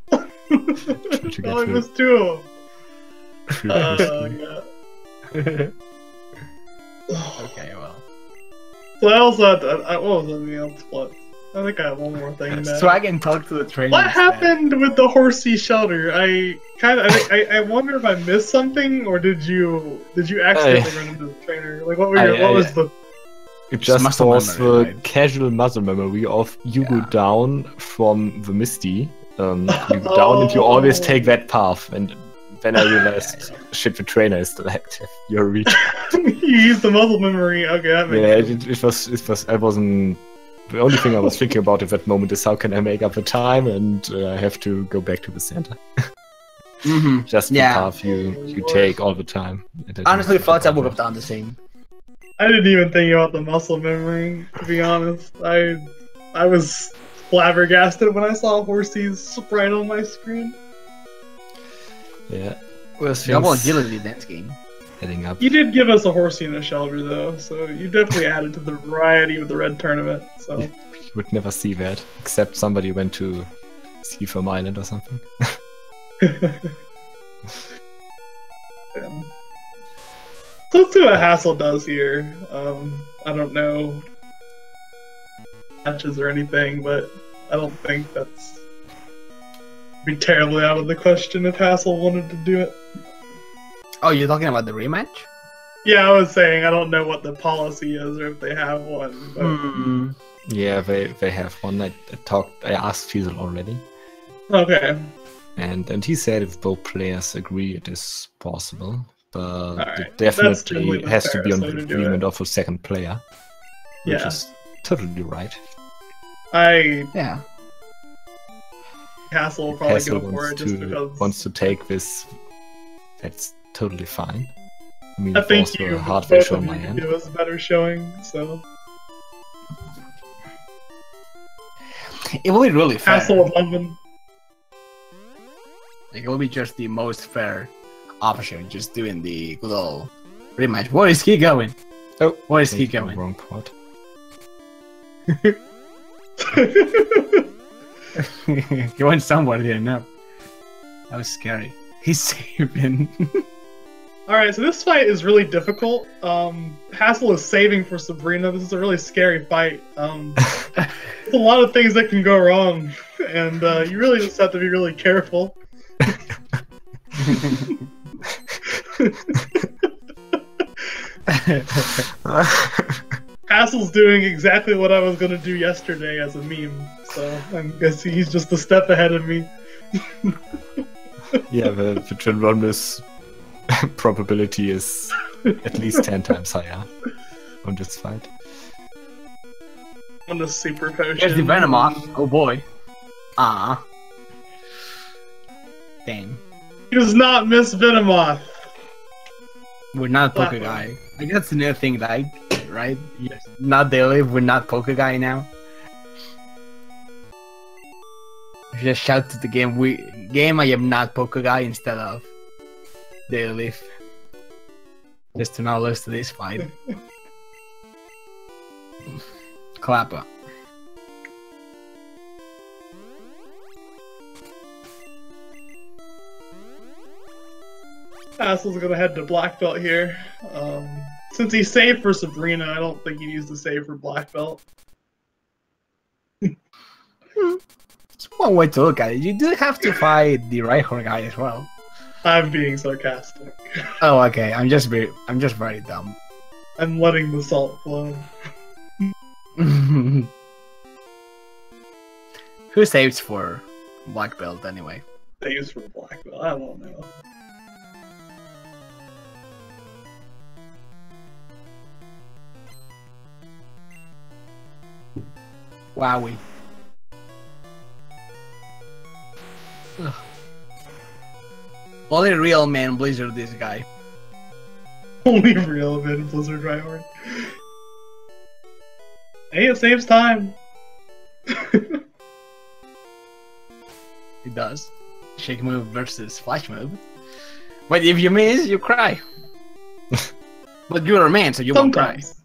I missed 2. Okay, well. So I also had to, what was something else? What? I think I have one more thing now. Swag and talk to the trainer. What happened with the horsey shelter? I wonder if I missed something, or did you accidentally run into the trainer? Like, what was the... It just was the casual muscle memory of you go down from the Misty. You go down and you always take that path, and then I realized, shit, the trainer is still active. You're a retard. You used the muscle memory. Okay, that makes sense. It was. I wasn't. The only thing I was thinking about at that moment is how can I make up the time, and I have to go back to the center. Just the path you take all the time. Honestly, Flutz, I would have done the same. I didn't even think about the muscle memory, to be honest. I was flabbergasted when I saw Horsey's sprite on my screen. Yeah. Worst Double things agility dance game. heading up. You did give us a Horsey and a Shelter, though, so you definitely added to the variety of the red tournament. So You would never see that, except somebody went to Sea Foam Island or something. Yeah. So let's see what Hassel does here. I don't know matches or anything, but I don't think that's be terribly out of the question if Hassel wanted to do it. Oh, you're talking about the rematch? Yeah, I was saying I don't know what the policy is or if they have one. But... Yeah, they have one. I asked Fiesel already. Okay. And he said if both players agree it is possible. But Right. it definitely the has to be on the fairest way to do agreement of a second player. Which Yeah. is totally right. Yeah. Hassel will probably Hassel go for it just because wants to take this. That's totally fine. I mean, I it's think also you a hardware both show of on my you end. give us a better showing, so It will be really fair. Hassel of London. Like, it will be just the most fair option, just doing the good old rematch. Where is he going? Oh, Where is he thank you, going? Wrong part. He went somewhere there, no. That was scary. He's saving. Alright, so this fight is really difficult. Hassel is saving for Sabrina. This is a really scary fight. There's a lot of things that can go wrong, and you really just have to be really careful. Hassel's doing exactly what I was gonna do yesterday as a meme, so I guess he's just a step ahead of me. Yeah, the ginormous probability is at least 10 times higher on this fight. On the super potion. Here's the Venomoth. Oh boy. Ah. Damn. He does not miss Venomoth. We're not Poke Guy. I guess that's another thing, right? Yes. Not daily, we're not Poke Guy now. Just shout to the game, game I am not Poke Guy instead of Daily Leaf. Just to not lose to this fight. Clapper. Hassel's gonna head to Black Belt here. Since he saved for Sabrina, I don't think he needs to save for Black Belt. It's one way to look at it. You do have to fight the Rhyhorn guy as well. I'm being sarcastic. Oh, okay. I'm just very dumb. I'm letting the salt flow. Who saves for Black Belt anyway? Saves for Black Belt. I don't know. Wowie. Ugh. Only real man Blizzard this guy. Only real event Blizzard Rhyhorn. Hey, it saves time. It does. Shake move versus flash move. But if you miss, you cry. But you're a man, so you won't cry. Sometimes.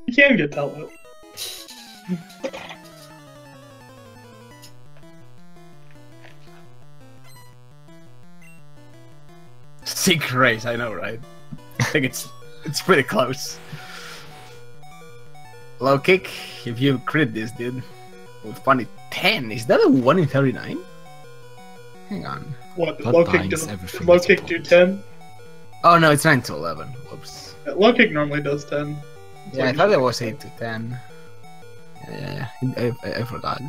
You can get tele. Sick race, I know, right? I think it's pretty close. Low kick, if you crit this, dude. With funny 10, is that a 1 in 39? Hang on. What? Not Low kick buying does everything low that's kick do important. 10? Oh no, it's 9 to 11. Whoops. Yeah, low kick normally does 10. Yeah, I thought it was 8 to 10. Yeah. I forgot.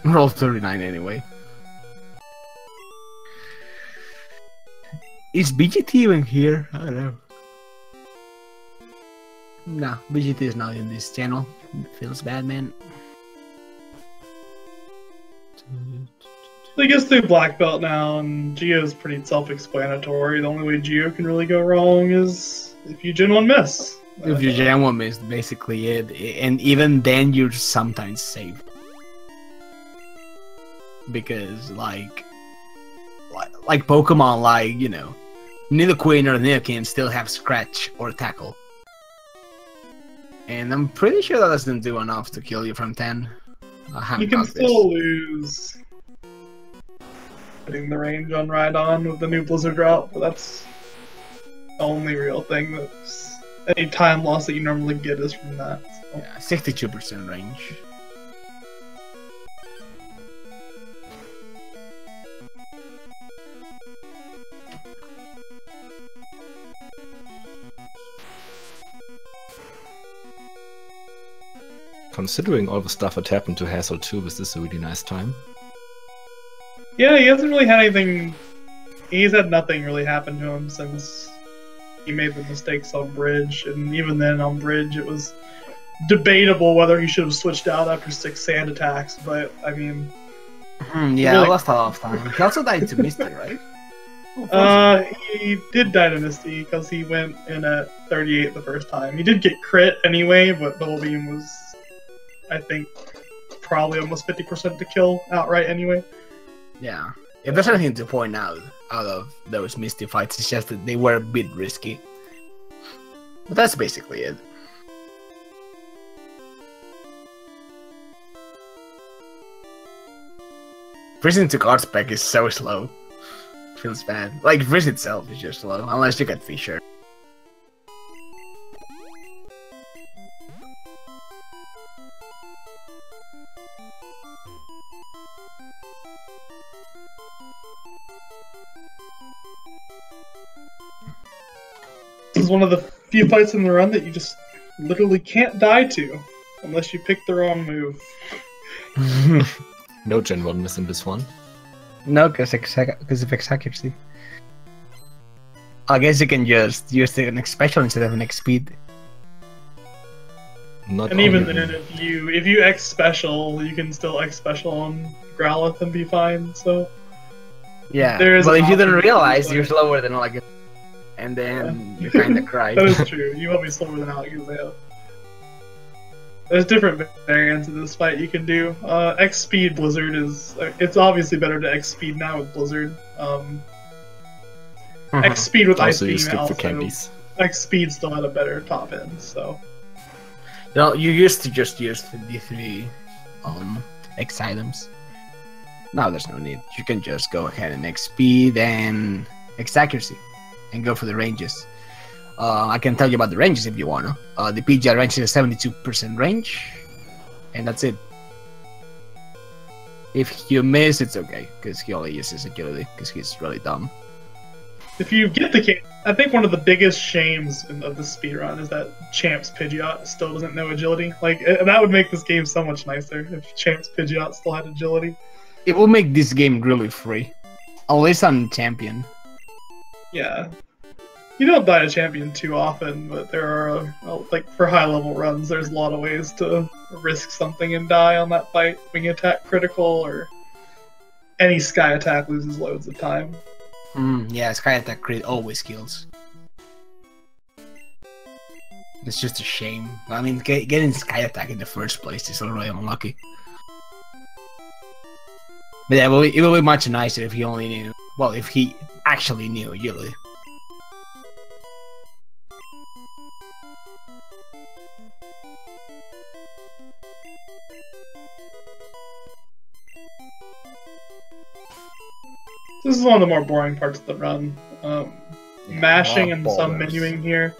Roll 39 anyway. Is BGT even here? I don't know. No, BGT is not in this channel. It feels bad, man. I guess they're black belt now, and Geo is pretty self-explanatory. The only way Geo can really go wrong is if you Gen 1 miss. If you Gen 1 miss, basically it. And even then, you're sometimes saved. Because, like Pokemon, like, you know, Nidoqueen or Nidoking still have Scratch or Tackle. And I'm pretty sure that doesn't do enough to kill you from 10. You can still lose putting the range on Rhydon with the new Blizzard route, but that's the only real thing that's any time loss that you normally get is from that. So. Yeah, 62% range. Considering all the stuff that happened to Hassel too, was this a really nice time? Yeah, he hasn't really had anything. He's had nothing really happen to him since he made the mistakes on Bridge, and even then on Bridge it was debatable whether he should have switched out after 6 sand attacks, but I mean... yeah, really... I lost a lot of time. He also died to Misty, right? He did die to Misty because he went in at 38 the first time. He did get crit anyway, but Bubble Beam was, I think, probably almost 50% to kill outright anyway. Yeah. If there's anything to point out of those Misty fights, it's just that they were a bit risky. But that's basically it. Freezing to card spec is so slow. Feels bad. Like, Frizz itself is just slow, unless you get Fisher. This is one of the few fights in the run that you just literally can't die to, unless you pick the wrong move. No Gen 1 miss in this one. No, because of accuracy. I guess you can just use the next special instead of next speed. Not and even then, if you X special, you can still X special on Growlithe and be fine. So yeah, but if you didn't realize you're slower than like, and then you kind of cry. That is true. You won't be slower than Alakazam. There's different variants of this fight you can do. X Speed Blizzard is... It's obviously better to X Speed now with Blizzard. X Speed with Ice Beam also. X Speed still had a better top end, so... No, you used to just use the 3 X items. Now there's no need. You can just go ahead and X Speed and X Accuracy. And go for the ranges. I can tell you about the ranges if you wanna. The PGR range is a 72% range, and that's it. If you miss, it's okay, because he only uses agility, because he's really dumb. If you get the game, I think one of the biggest shames of the speedrun is that Champ's Pidgeot still doesn't know agility. Like, that would make this game so much nicer if Champ's Pidgeot still had agility. It will make this game really free. At least on Champion. Yeah. You don't die to Champion too often, but there are, like, for high-level runs, there's a lot of ways to risk something and die on that fight. Wing attack critical, or any Sky attack loses loads of time. Yeah, Sky attack crit always kills. It's just a shame. I mean, getting Sky attack in the first place is already unlucky. But yeah, it will be much nicer if he only knew... Well, if he actually knew agility. This is one of the more boring parts of the run. Mashing and some menuing here.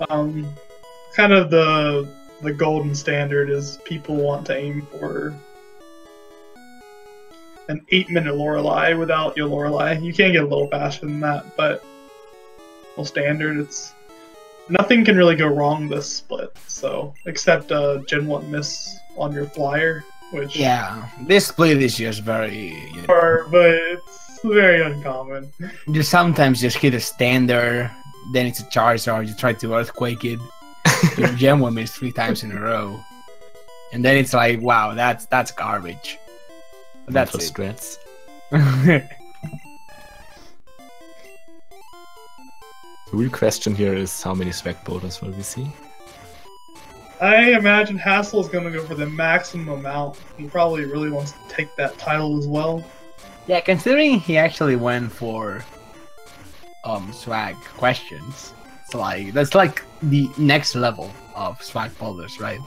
Kind of the golden standard is people want to aim for an 8-minute Lorelei without your Lorelei. You can get a little faster than that, but standard, it's nothing can really go wrong this split. So except Gen 1 miss on your flyer. Which, yeah, this split is just very... but very uncommon. You sometimes just hit a standard, then it's a Charizard, you try to Earthquake it, you gem one miss 3 times in a row. And then it's like, wow, that's garbage. But that's for it. strats. The real question here is how many swag boulders will we see? I imagine Hassel's going to go for the maximum amount. He probably really wants to take that title as well. Yeah, considering he actually went for swag questions, it's like that's like the next level of swag boulders, right?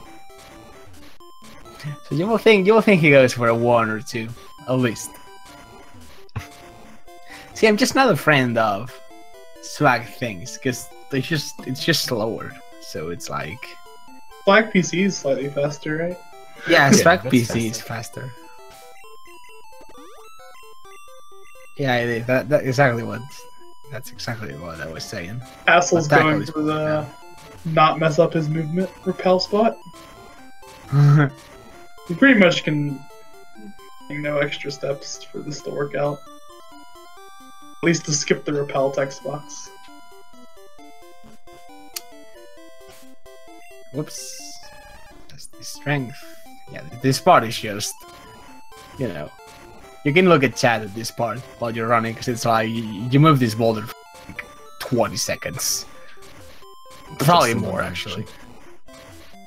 So you will think he goes for a 1 or 2, at least. See, I'm just not a friend of swag things because it's just slower. So it's like Swag PC is slightly faster, right? yeah, swag that's PC is faster. Yeah, it is. That's exactly what I was saying. Hassel's Attack going is- for the not mess up his movement repel spot. You pretty much can no extra steps for this to work out. At least to skip the repel text box. Whoops. That's the strength. Yeah, this part is just, you know, you can look at chat at this part while you're running because it's like you move this boulder for like 20 seconds. Probably Just more annoying, actually.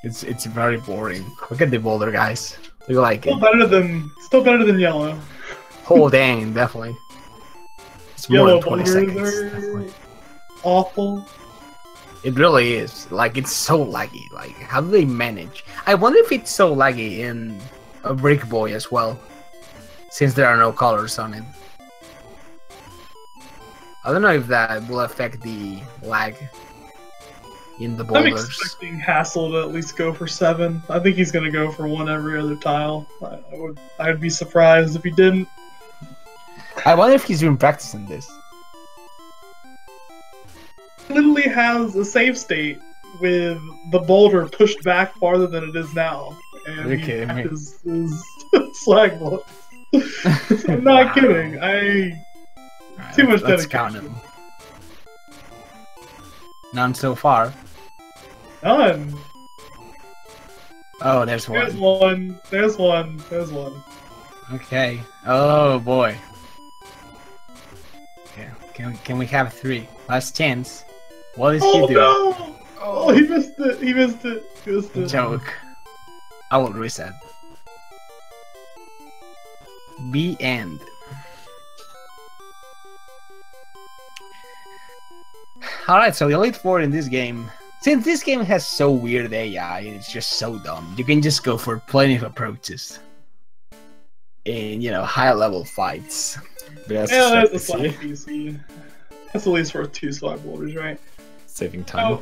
It's very boring. Look at the boulder, guys. Do you like it? Still better than yellow. Oh dang, definitely. It's more Yellow than 20 boulders seconds. are Definitely. awful. It really is. Like, it's so laggy. Like, how do they manage? I wonder if it's so laggy in a Brick Boy as well, since there are no colors on it. I don't know if that will affect the lag in the I'm boulders. expecting Hassel to at least go for 7. I think he's gonna go for 1 every other tile. I'd be surprised if he didn't. I wonder if he's been practicing this. Literally has a save state with the boulder pushed back farther than it is now, and You're he kidding me. his slag block. I'm not Wow. kidding. Alright, Too much let's count dedication. them. None so far. None. Oh, there's There's one. one. There's one. There's one. Okay. Oh boy. Okay. Can we have 3? Last chance. What is Oh he doing? no! Oh, he missed it. He missed it. He missed it. Joke. I will reset. The end. Alright, so the Elite Four in this game. Since this game has so weird AI and it's just so dumb, you can just go for plenty of approaches. In, you know, high level fights. There's Yeah, the that's a swag slide PC, PC. That's at least worth 2 slide boulders, right? saving time. Oh.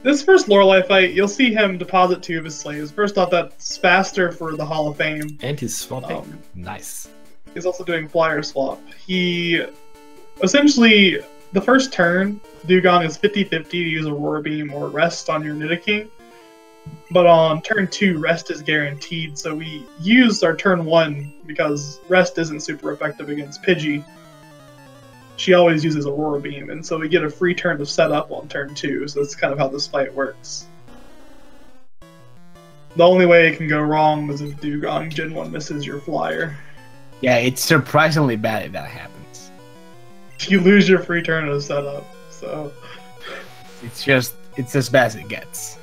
This first Lorelei fight, you'll see him deposit 2 of his slaves. First off, that's faster for the Hall of Fame. And he's swapping. Um, Nice. He's also doing flyer swap. He essentially, the first turn, Dugong is 50-50 to use Aurora Beam or Rest on your Nidoking. But on turn 2, Rest is guaranteed, so we used our turn 1 because Rest isn't super effective against Pidgey. She always uses Aurora Beam, and so we get a free turn to set up on turn 2, so that's kind of how this fight works. The only way it can go wrong is if Dugong Gen 1 misses your flyer. Yeah, it's surprisingly bad if that happens. You lose your free turn to set up, so... It's as bad as it gets.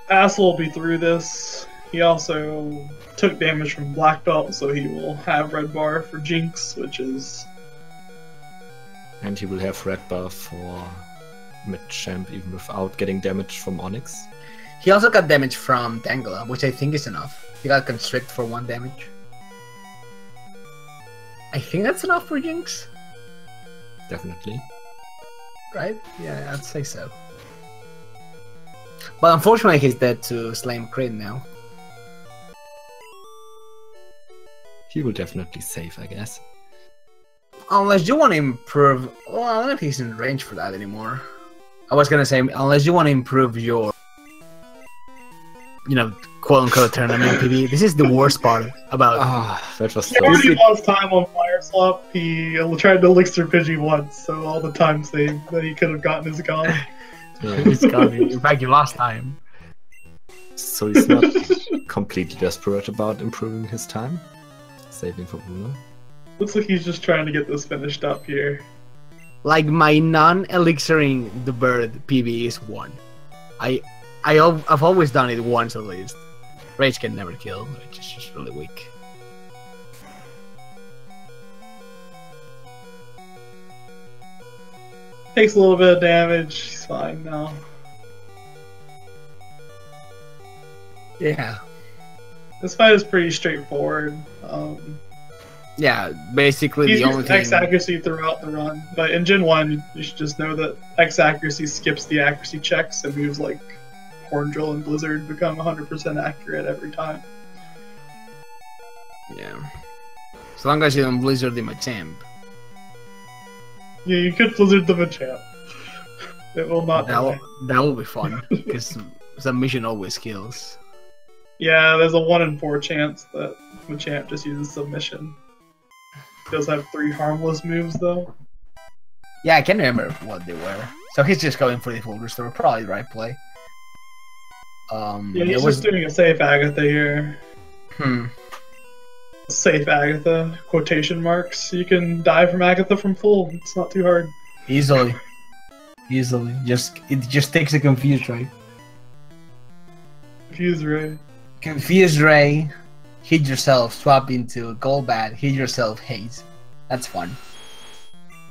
Hassel will be through this. He also took damage from Black Belt, so he will have Red Bar for Jinx, which is... And he will have red buff for mid-champ even without getting damage from Onyx. He also got damage from Tangela, which I think is enough. He got Constrict for 1 damage. I think that's enough for Jinx, Definitely. right? Yeah, I'd say so. But unfortunately, he's dead to Slime Crit now. He will definitely save, I guess. Unless you want to improve... Well, I don't know if he's in range for that anymore. I was gonna say, unless you want to improve your quote unquote tournament PB. This is the worst part about. That was He already lost time on Fire Swap. He tried to Elixir Pidgey once, so all the time save that he could have gotten is gone. It's gone. In fact, you lost time. So he's not completely desperate about improving his time, saving for Bruno. Looks like he's just trying to get this finished up here. Like my non-elixiring the bird PB is 1. I've always done it once at least. Rage can never kill, which is just really weak. Takes a little bit of damage. He's fine now. Yeah. This fight is pretty straightforward. Yeah, basically He's the only used thing. X accuracy throughout the run, but in Gen 1, you should just know that X accuracy skips the accuracy checks, and moves like Horn Drill and Blizzard become 100% accurate every time. Yeah. As long as you don't Blizzard the Machamp. Yeah, you could Blizzard the Machamp. It will not die. That will be fun, because submission always kills. Yeah, there's a 1 in 4 chance that Machamp just uses submission. He does have 3 harmless moves though. Yeah, I can't remember what they were. So he's just going for the full restore, probably the right play. Yeah, he's just doing a safe Agatha here. Safe Agatha, quotation marks. You can die from Agatha from full. It's not too hard. Easily. It just takes a Confused Ray. Confuse Ray. Confused Ray, hit yourself, swap into Golbat, hit yourself, Haze. That's fun.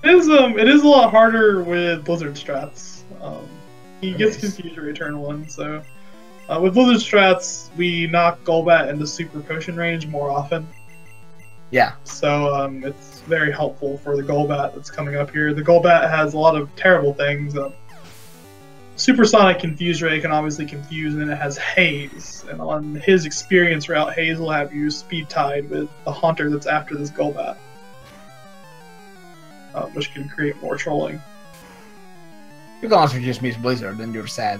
It is a lot harder with Blizzard strats. He gets Confused Ray turn 1, so with Blizzard strats we knock Golbat into Super Potion range more often. Yeah. So it's very helpful for the Golbat that's coming up here. The Golbat has a lot of terrible things. Supersonic Confuse Ray can obviously confuse, and it has Haze. And on his experience route, Haze will have you speed tied with the Haunter that's after this Golbat, which can create more trolling. You can also just miss Blizzard, and you're sad.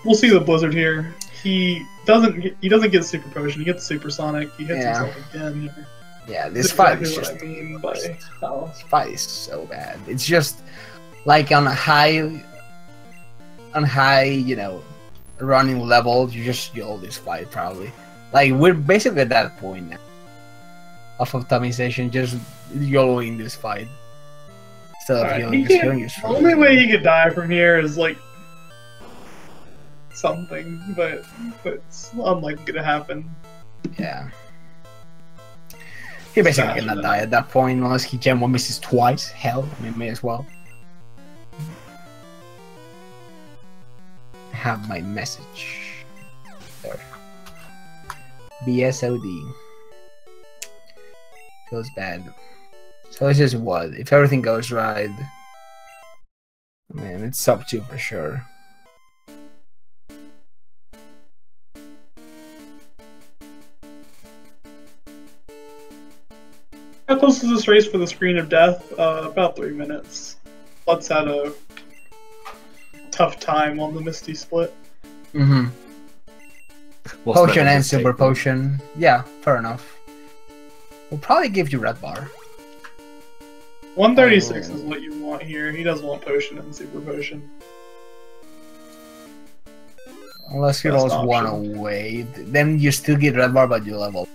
We'll see the Blizzard here. He doesn't get Super Potion. He gets Supersonic. He hits himself again here. Yeah, this fight is what just. I mean by how. This fight is so bad. It's just like on a high, running level. You just YOLO this fight probably. Like we're basically at that point now of optimization, just YOLOing this fight. Instead of healing, just killing yourself. The only way he could die from here is like something, but it's unlikely to happen. Yeah. He basically cannot die at that point unless he Gen 1 misses twice. Hell, I mean, may as well. I have my message. There. BSOD. Feels bad. So this is what? If everything goes right. Man, it's sub 2 for sure. How close is this race for the Screen of Death? About 3 minutes. Flutz had a tough time on the Misty split. Mm-hmm. Potion and Silver Potion. Yeah, fair enough. We'll probably give you Red Bar. 136 is what you want here. He doesn't want Potion and Super Potion. Unless he rolls one away. Then you still get Red Bar, but you level.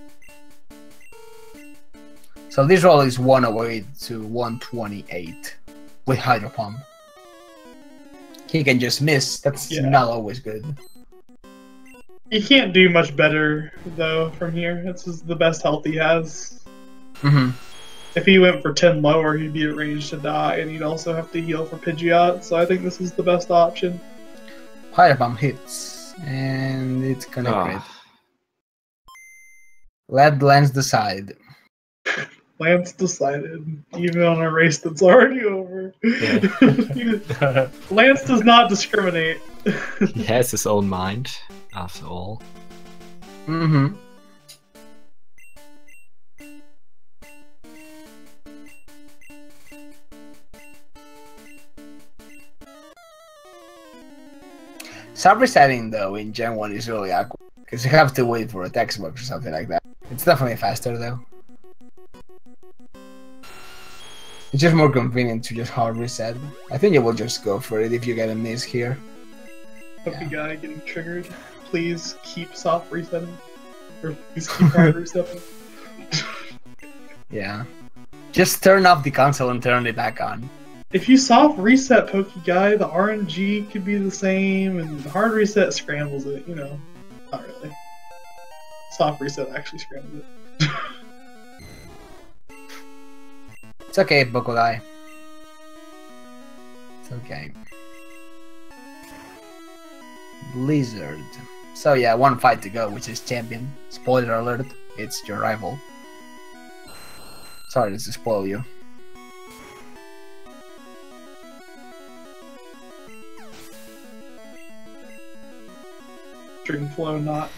So this roll is 1 away to 128 with Hydro Pump. He can just miss. That's not always good. He can't do much better though from here. This is the best health he has. Mm-hmm. If he went for 10 lower, he'd be at range to die, and he'd also have to heal for Pidgeot. So I think this is the best option. Hydro Pump hits, and it's gonna crit. Let Lance decide. Lance decided, even on a race that's already over. Yeah. Lance does not discriminate. He has his own mind, after all. Mm-hmm. Sub resetting though in Gen 1 is really awkward because you have to wait for a text box or something like that. It's definitely faster though. It's just more convenient to just hard reset. I think you will just go for it if you get a miss here. Puppy guy getting triggered. Please keep soft resetting. Or please keep hard resetting. Yeah. Just turn off the console and turn it back on. If you soft reset Pokey Guy, the RNG could be the same, and the hard reset scrambles it, you know. Not really. Soft reset actually scrambles it. It's okay, Bokodai. It's okay. Blizzard. So yeah, one fight to go, which is champion. Spoiler alert, it's your rival. Sorry to spoil you. Dreamflow not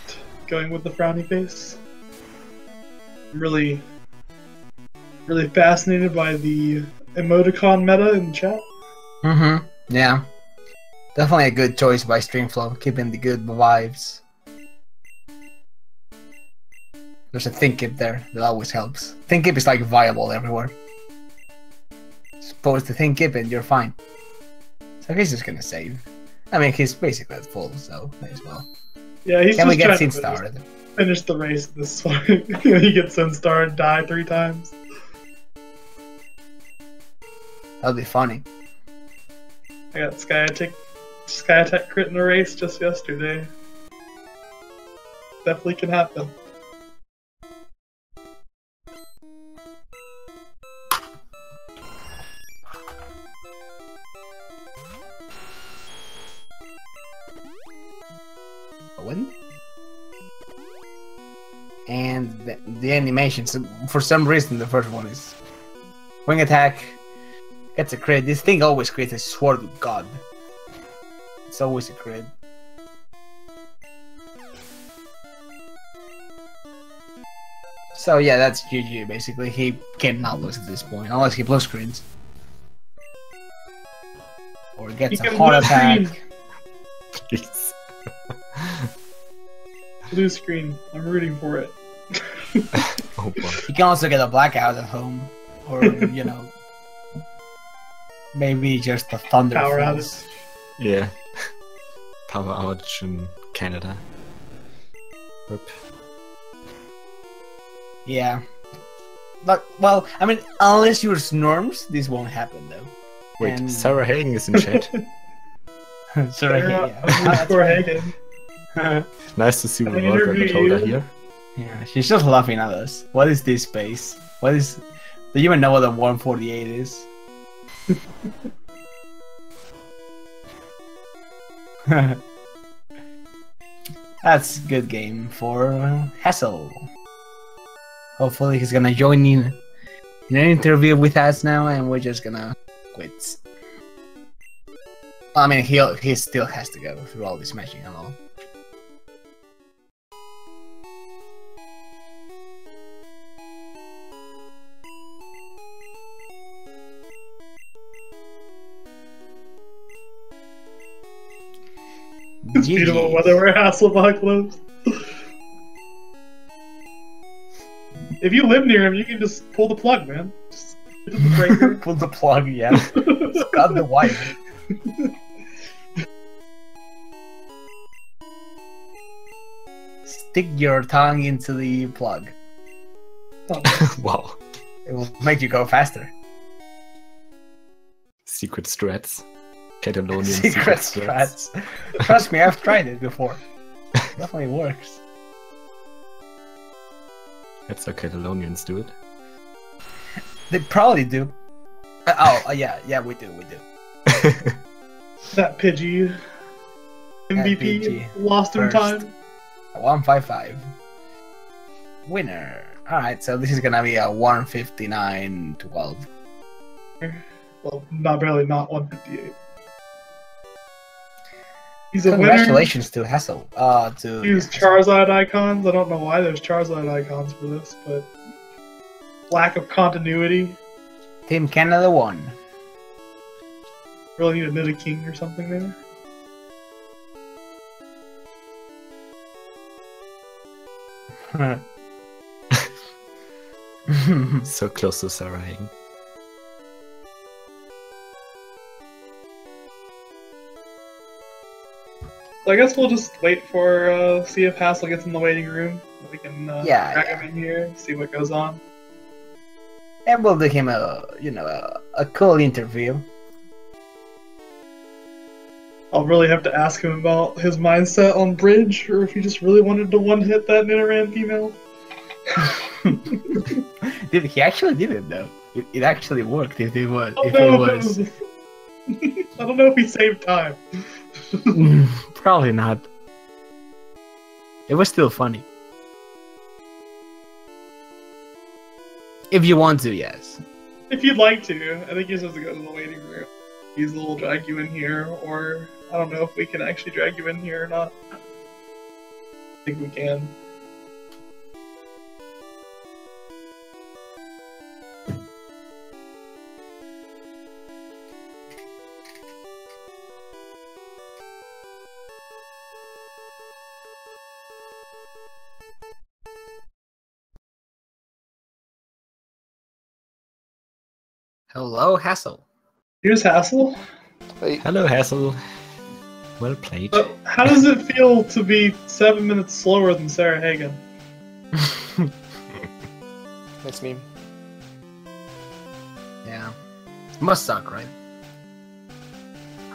going with the frowny face. I'm really fascinated by the emoticon meta in the chat. Mm-hmm. Yeah. Definitely a good choice by Streamflow, keeping the good vibes. There's a think kip there that always helps. Think kip is like viable everywhere. Suppose the think kip and you're fine. So he's just gonna save. I mean, he's basically at full, so may as well. Yeah, he's Can we just get trying scene to started? finish the race at this point. He gets Sun Star and die 3 times. That'll be funny. I got Sky Attack crit in the race just yesterday. Definitely can happen. Win. And the animations, for some reason, the first one is wing attack, gets a crit. This thing always creates a sword of God. It's always a crit. So yeah, that's GG basically. He cannot lose at this point, unless he blue screens. Or gets a heart attack. Please. Blue screen. I'm rooting for it. Oh boy. He can also get a blackout at home. Or, you know, maybe just a thunder Power falls. outage. Yeah. Power outage in Canada. Rip. Yeah. But, well, I mean, unless you're Snorms, this won't happen though. Wait, And- Sarah Hagen is in chat. Sorry, Sarah yeah. underscore Hagen. Nice to see the I world interview record holder you. here. Yeah, she's just laughing at us. What is this space? What is... Do you even know what a 148 is? That's a good game for Hassel. Hopefully he's gonna join in an interview with us now and we're just gonna quit. I mean, he still has to go through all this matching and all. It's beautiful weather where Hasselbalch lives. If you live near him, you can just pull the plug, man. Just get to the breaker. Pull the plug, yeah. Got the wire. Stick your tongue into the plug. Wow. It will make you go faster. Secret strats. Catalonian Secret strats. Trust me, I've tried it before. Definitely works. That's how Catalonians do it. They probably do. Yeah, we do. That Pidgey MVP Pidgey. lost in First. time. 155. Winner. Alright, so this is gonna be a 159-12. Well, not 158. He's a winner. Congratulations to Hassel. Use Charizard icons. I don't know why there's Charizard icons for this, but lack of continuity. Team Canada won. Really need a Nidoking or something there. So close to Sarahing. So I guess we'll just wait for see if Hassel gets in the waiting room. We can drag him in here, see what goes on. And we'll do him a cool interview. I'll really have to ask him about his mindset on bridge, or if he just really wanted to one-hit that Nidoran female. Dude, he actually did it though. It actually worked. If it was. I don't know if he saved time. Probably not. It was still funny. If you want to, yes. If you'd like to, I think you're supposed to go to the waiting room. Either we'll drag you in here, or I don't know if we can actually drag you in here or not. I think we can. Hello, Hassel. Here's Hassel. Hey. Hello, Hassel. Well played. How does it feel to be 7 minutes slower than Sarah Hagen? Nice meme. Yeah. It must suck, right?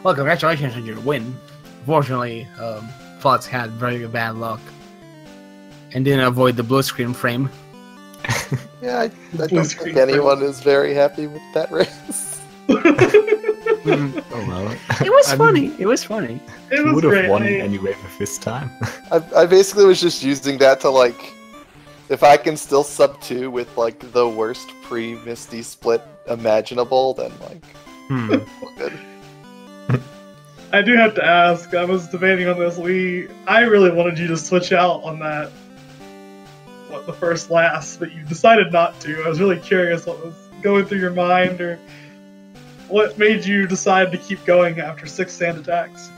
Well, congratulations on your win. Fortunately, Flutz had very bad luck and didn't avoid the blue screen frame. Yeah, I don't think anyone is very happy with that race. Oh well. It was funny. It was funny. It He was would have great. won anyway with this time. I basically was just using that to, like, if I can still sub 2 with, like, the worst pre-Misty split imaginable, then, like, we're good. I do have to ask, I was debating on this, I really wanted you to switch out on that, the first last, but you decided not to. I was really curious what was going through your mind, or what made you decide to keep going after 6 sand attacks.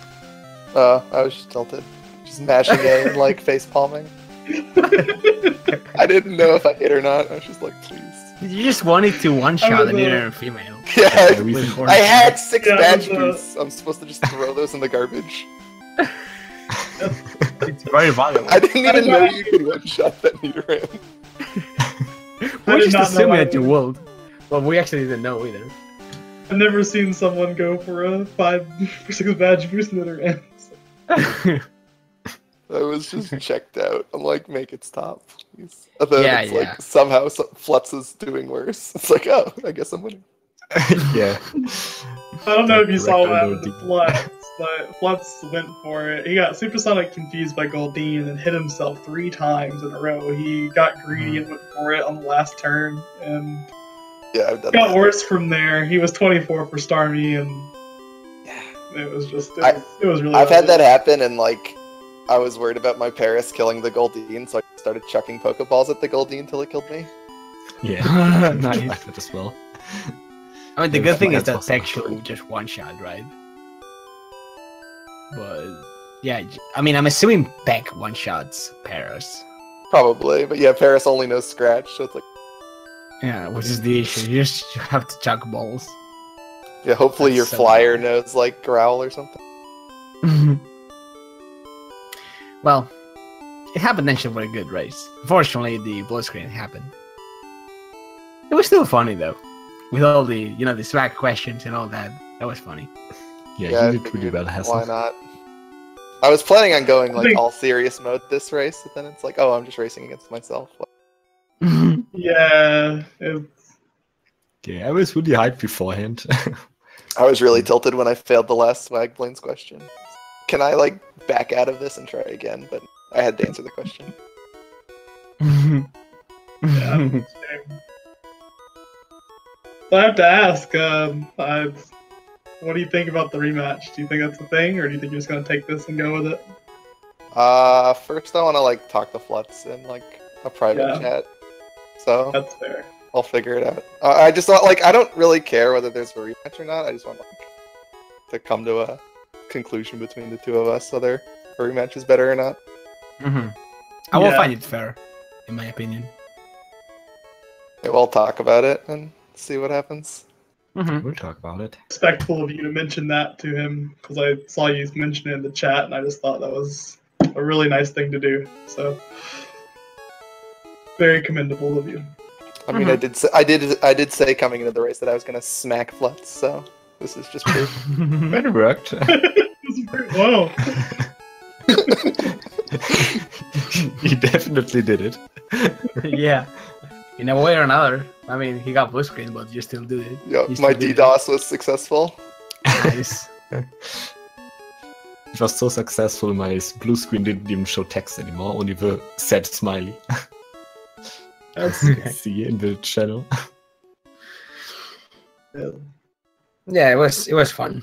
I was just tilted. Just mashing A and, like, face palming. I didn't know if I hit or not. I was just like, please. You just wanted to one-shot an inner female. Yeah, I had 6 Yeah, badge it was, boosts. I'm supposed to just throw those in the garbage. It's very valuable. I didn't even know you could one-shot that Nidoran. We're just not know assuming why that you would. Well, we actually didn't know either. I've never seen someone go for a 5 or 6 badge boost in their ends. I was just checked out. I'm like, make it stop, please. And then Yeah, it's yeah. like, somehow Flutz is doing worse. It's like, oh, I guess I'm winning. Yeah. I don't know if you saw Correct, that with Flutz, but Flutz went for it. He got supersonic confused by Goldeen and hit himself 3 times in a row. He got greedy and went for it on the last turn, and Yeah, I've done it got that. worse from there. He was 24 for Starmie, and it was just, it was really I've had ugly. that happen, and like, I was worried about my Paris killing the Goldeen, so I started chucking Pokeballs at the Goldeen until it killed me. Yeah. Nice. Like that as well. I mean, the Yeah, good thing that's is that's awesome. actually just one shot, right? But yeah, I mean, I'm assuming Peck one shots Paris. Probably, but yeah, Paris only knows Scratch, so it's like, Yeah, which is the issue. You just have to chuck balls. yeah, hopefully That's your so flyer annoying. knows like Growl or something. Well, it happened actually for a good race. Unfortunately, the blue screen happened. It was still funny though, with all the the swag questions and all that. That was funny. Yeah, Yeah, I you did really figured, well, Hassel. why not? I was planning on going like think- all serious mode this race, but then it's like, oh, I'm just racing against myself. Yeah, Yeah, I was really hyped beforehand. I was really tilted when I failed the last Swag Plains question. Can I like back out of this and try again? But I had to answer the question. yeah. So I have to ask, what do you think about the rematch? Do you think that's a thing, or do you think you're just gonna take this and go with it? First I want to like talk to Flutz in like a private Yeah. chat. So That's fair. I'll figure it out. I just thought like I don't really care whether there's a rematch or not. I just want like to come to a conclusion between the two of us, whether a rematch is better or not. I will Yeah. find it fair. in my opinion. Yeah, we'll talk about it and see what happens. We'll talk about it. Respectful of you to mention that to him, because I saw you mention it in the chat, and I just thought that was a really nice thing to do. So, very commendable of you. I mean, I did say coming into the race that I was gonna smack Flutz, so this is just proof. It worked. Whoa. He definitely did it. Yeah. In a way or another. I mean, he got blue screen, but you still did it. Yeah, You my still did it. DDoS was successful. Nice. It was so successful, my blue screen didn't even show text anymore, only the sad smiley. As you can see in the channel. Yeah, it was fun.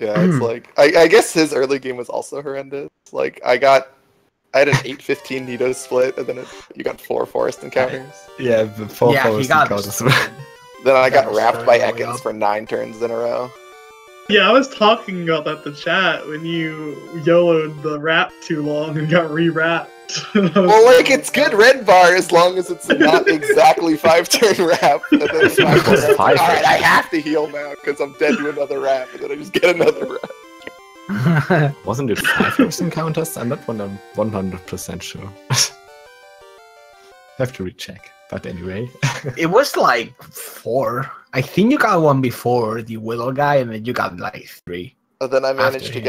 Yeah, it's like I guess his early game was also horrendous. Like I had an 8-15 Nito split, and then you got 4 forest encounters. Yeah, the 4 Yeah, he forest got encounters. Then I got was wrapped by starting Ekans up. for 9 turns in a row. Yeah, I was talking about that in the chat when you YOLO'd the wrap too long and got re-wrapped. Well, like it's good red bar as long as it's not exactly 5-turn wrap. And then it's It was 5. Alright, I have to heal now because I'm dead to another wrap, and then I just get another wrap. Wasn't it 5 forest encounters? I'm not 100% sure. Have to recheck. But anyway. It was like 4. I think you got one before the Willow guy, and then you got like 3. And then I managed After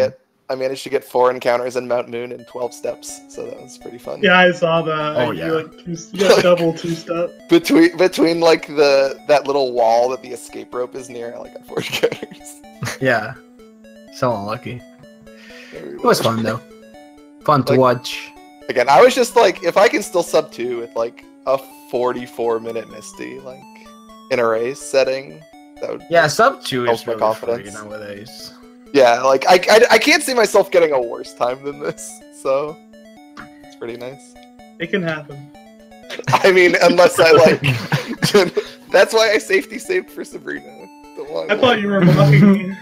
to get 4 encounters in Mount Moon in 12 steps, so that was pretty fun. Yeah, I saw that. Oh, You, yeah. like, you got double 2-step. Between like that little wall that the escape rope is near, I like got 4 encounters. Yeah. So unlucky. Very It was well. fun though. Fun to Like- watch. Again, I was just like, if I can still sub 2 with like a 44-minute Misty, like in a race setting, that would Yeah, sub 2 helps is my really confidence. free nowadays. Yeah, like I can't see myself getting a worse time than this, so it's pretty nice. It can happen. I mean, unless I like, that's why I safety saved for Sabrina. Don't want I thought you were mocking me.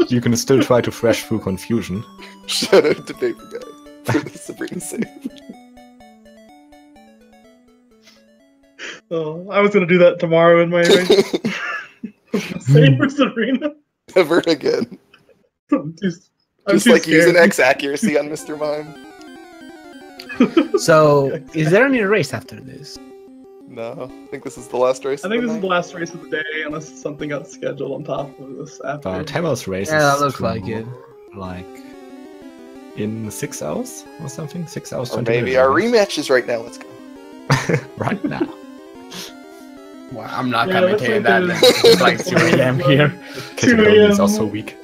You can still try to thresh through confusion. Shout out to Paper Guy for the Sabrina save. Oh, I was gonna do that tomorrow in my race. Same for Serena. Never again. I'm Just too like using scared. X accuracy on Mr. Mime. So, is there any race after this? No, I think this is the last race. I think of this the is the night. last race of the day, unless something got scheduled on top of this after. But Hammer's race Yeah, that is looks like it. Like in 6 hours or something? 6 hours, Or 20 maybe minutes, our I guess. rematch is right now. Let's go. Right now. Well, I'm not Yeah, commenting on looks that. like Then. It's like 2 a.m. here. 2 Kevin is a.m. also weak.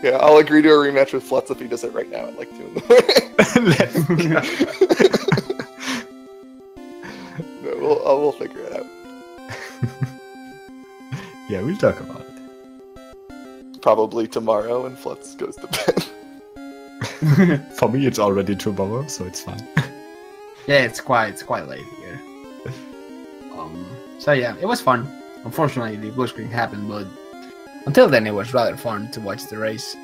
Yeah, I'll agree to a rematch with Flutz if he does it right now at like 2 in the morning. No, we'll figure it out. Yeah, we'll talk about it. Probably tomorrow when Flutz goes to bed. For me, it's already tomorrow, so it's fine. Yeah, it's quite late here. So yeah, it was fun. Unfortunately, the blue screen happened, but until then, it was rather fun to watch the race.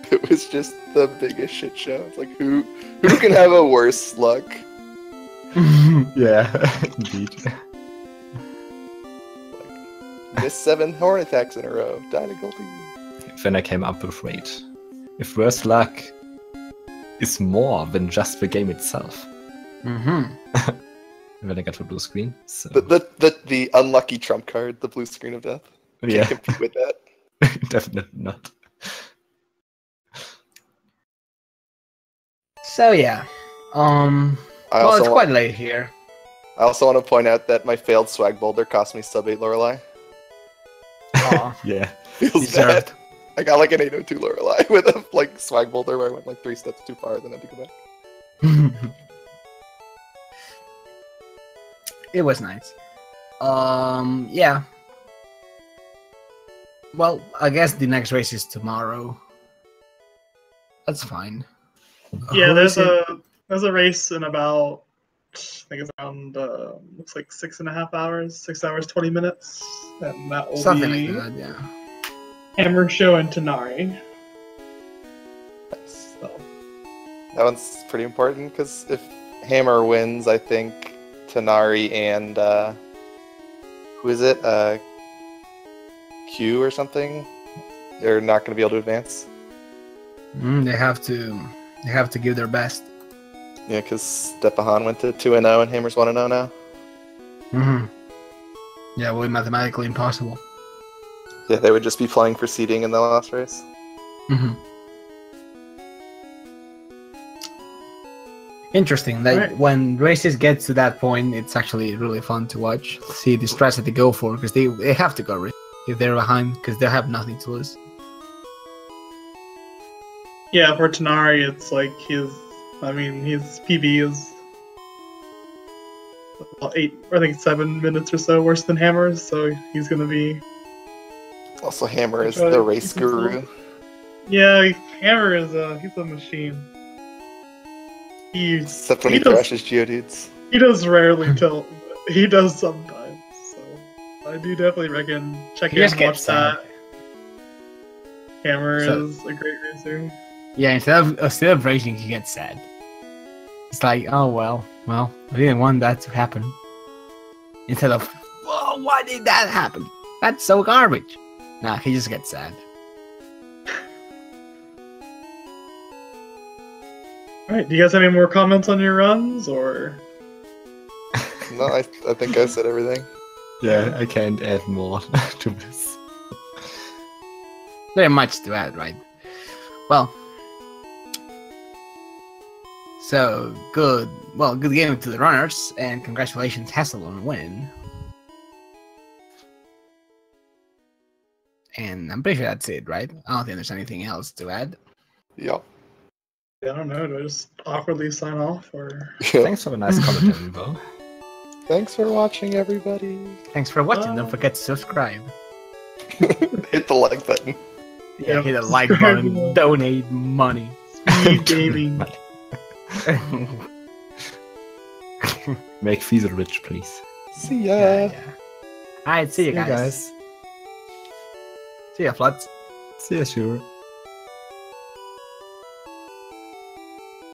It was just the biggest shit show. It's like who can have a worse luck? Yeah, indeed. Miss 7 horn attacks in a row. Die to Goldie. Then I came up with wait. If worse luck is more than just the game itself. Mm-hmm. And then I got the blue screen. So The unlucky trump card, the blue screen of death. Can't yeah, compete with that. definitely not. So yeah, well, it's quite late here. I also want to point out that my failed swag boulder cost me sub 8 Lorelei. Aw, Yeah. Feels deserved. bad. I got like an 802 Lorelei with a like swag boulder where I went like 3 steps too far, then I had to go back. It was nice. Yeah. Well, I guess the next race is tomorrow. That's fine. Yeah, Who there's is it? a race in about, I think it's around looks like 6.5 hours, 6 hours 20 minutes, and that will Something be like that, yeah. Hammer Show and Tanari. Nice. So, That one's pretty important because if Hammer wins, I think Tanari and who is it? Q or something. They're not going to be able to advance. They have to give their best. Yeah, because Stepahan went to 2-0 and Hammer's 1-0 now. Yeah, well, mathematically impossible. Yeah, they would just be playing for seeding in the last race. Interesting. Like when races get to that point, it's actually really fun to watch. See the stress that they go for because they have to go risk if they're behind because they have nothing to lose. Yeah, for Tanari, it's like his PB is 7 minutes or so worse than Hammer's, so he's gonna be. Also, Hammer is the race guru. Yeah, Hammer is he's a machine. Except when he crashes Geodudes. He does rarely tilt, but he does sometimes. So I do definitely recommend checking out and watch that. Hammer is a great racer. Yeah, instead of raging, he gets sad. It's like, oh well, I didn't want that to happen. Instead of, whoa, why did that happen? That's so garbage. Nah, he just gets sad. Alright, do you guys have any more comments on your runs, or? No, I think I said everything. Yeah, I can't add more to this. Very much to add, right? Well, so good game to the runners, and congratulations, Hasselbalch, on winning. And I'm pretty sure that's it, right? I don't think there's anything else to add. Yep. I don't know. Do I just awkwardly sign off, or? Thanks for the nice commentary, Bo. Thanks for watching, everybody. Thanks for watching. Don't forget to subscribe. Hit the like button. Yeah, hit the like button. Donate money. Speed gaming. Make Fiesel rich, please. See ya. Yeah. Alright, see you guys. guys. See ya, Flutz. See ya, sure.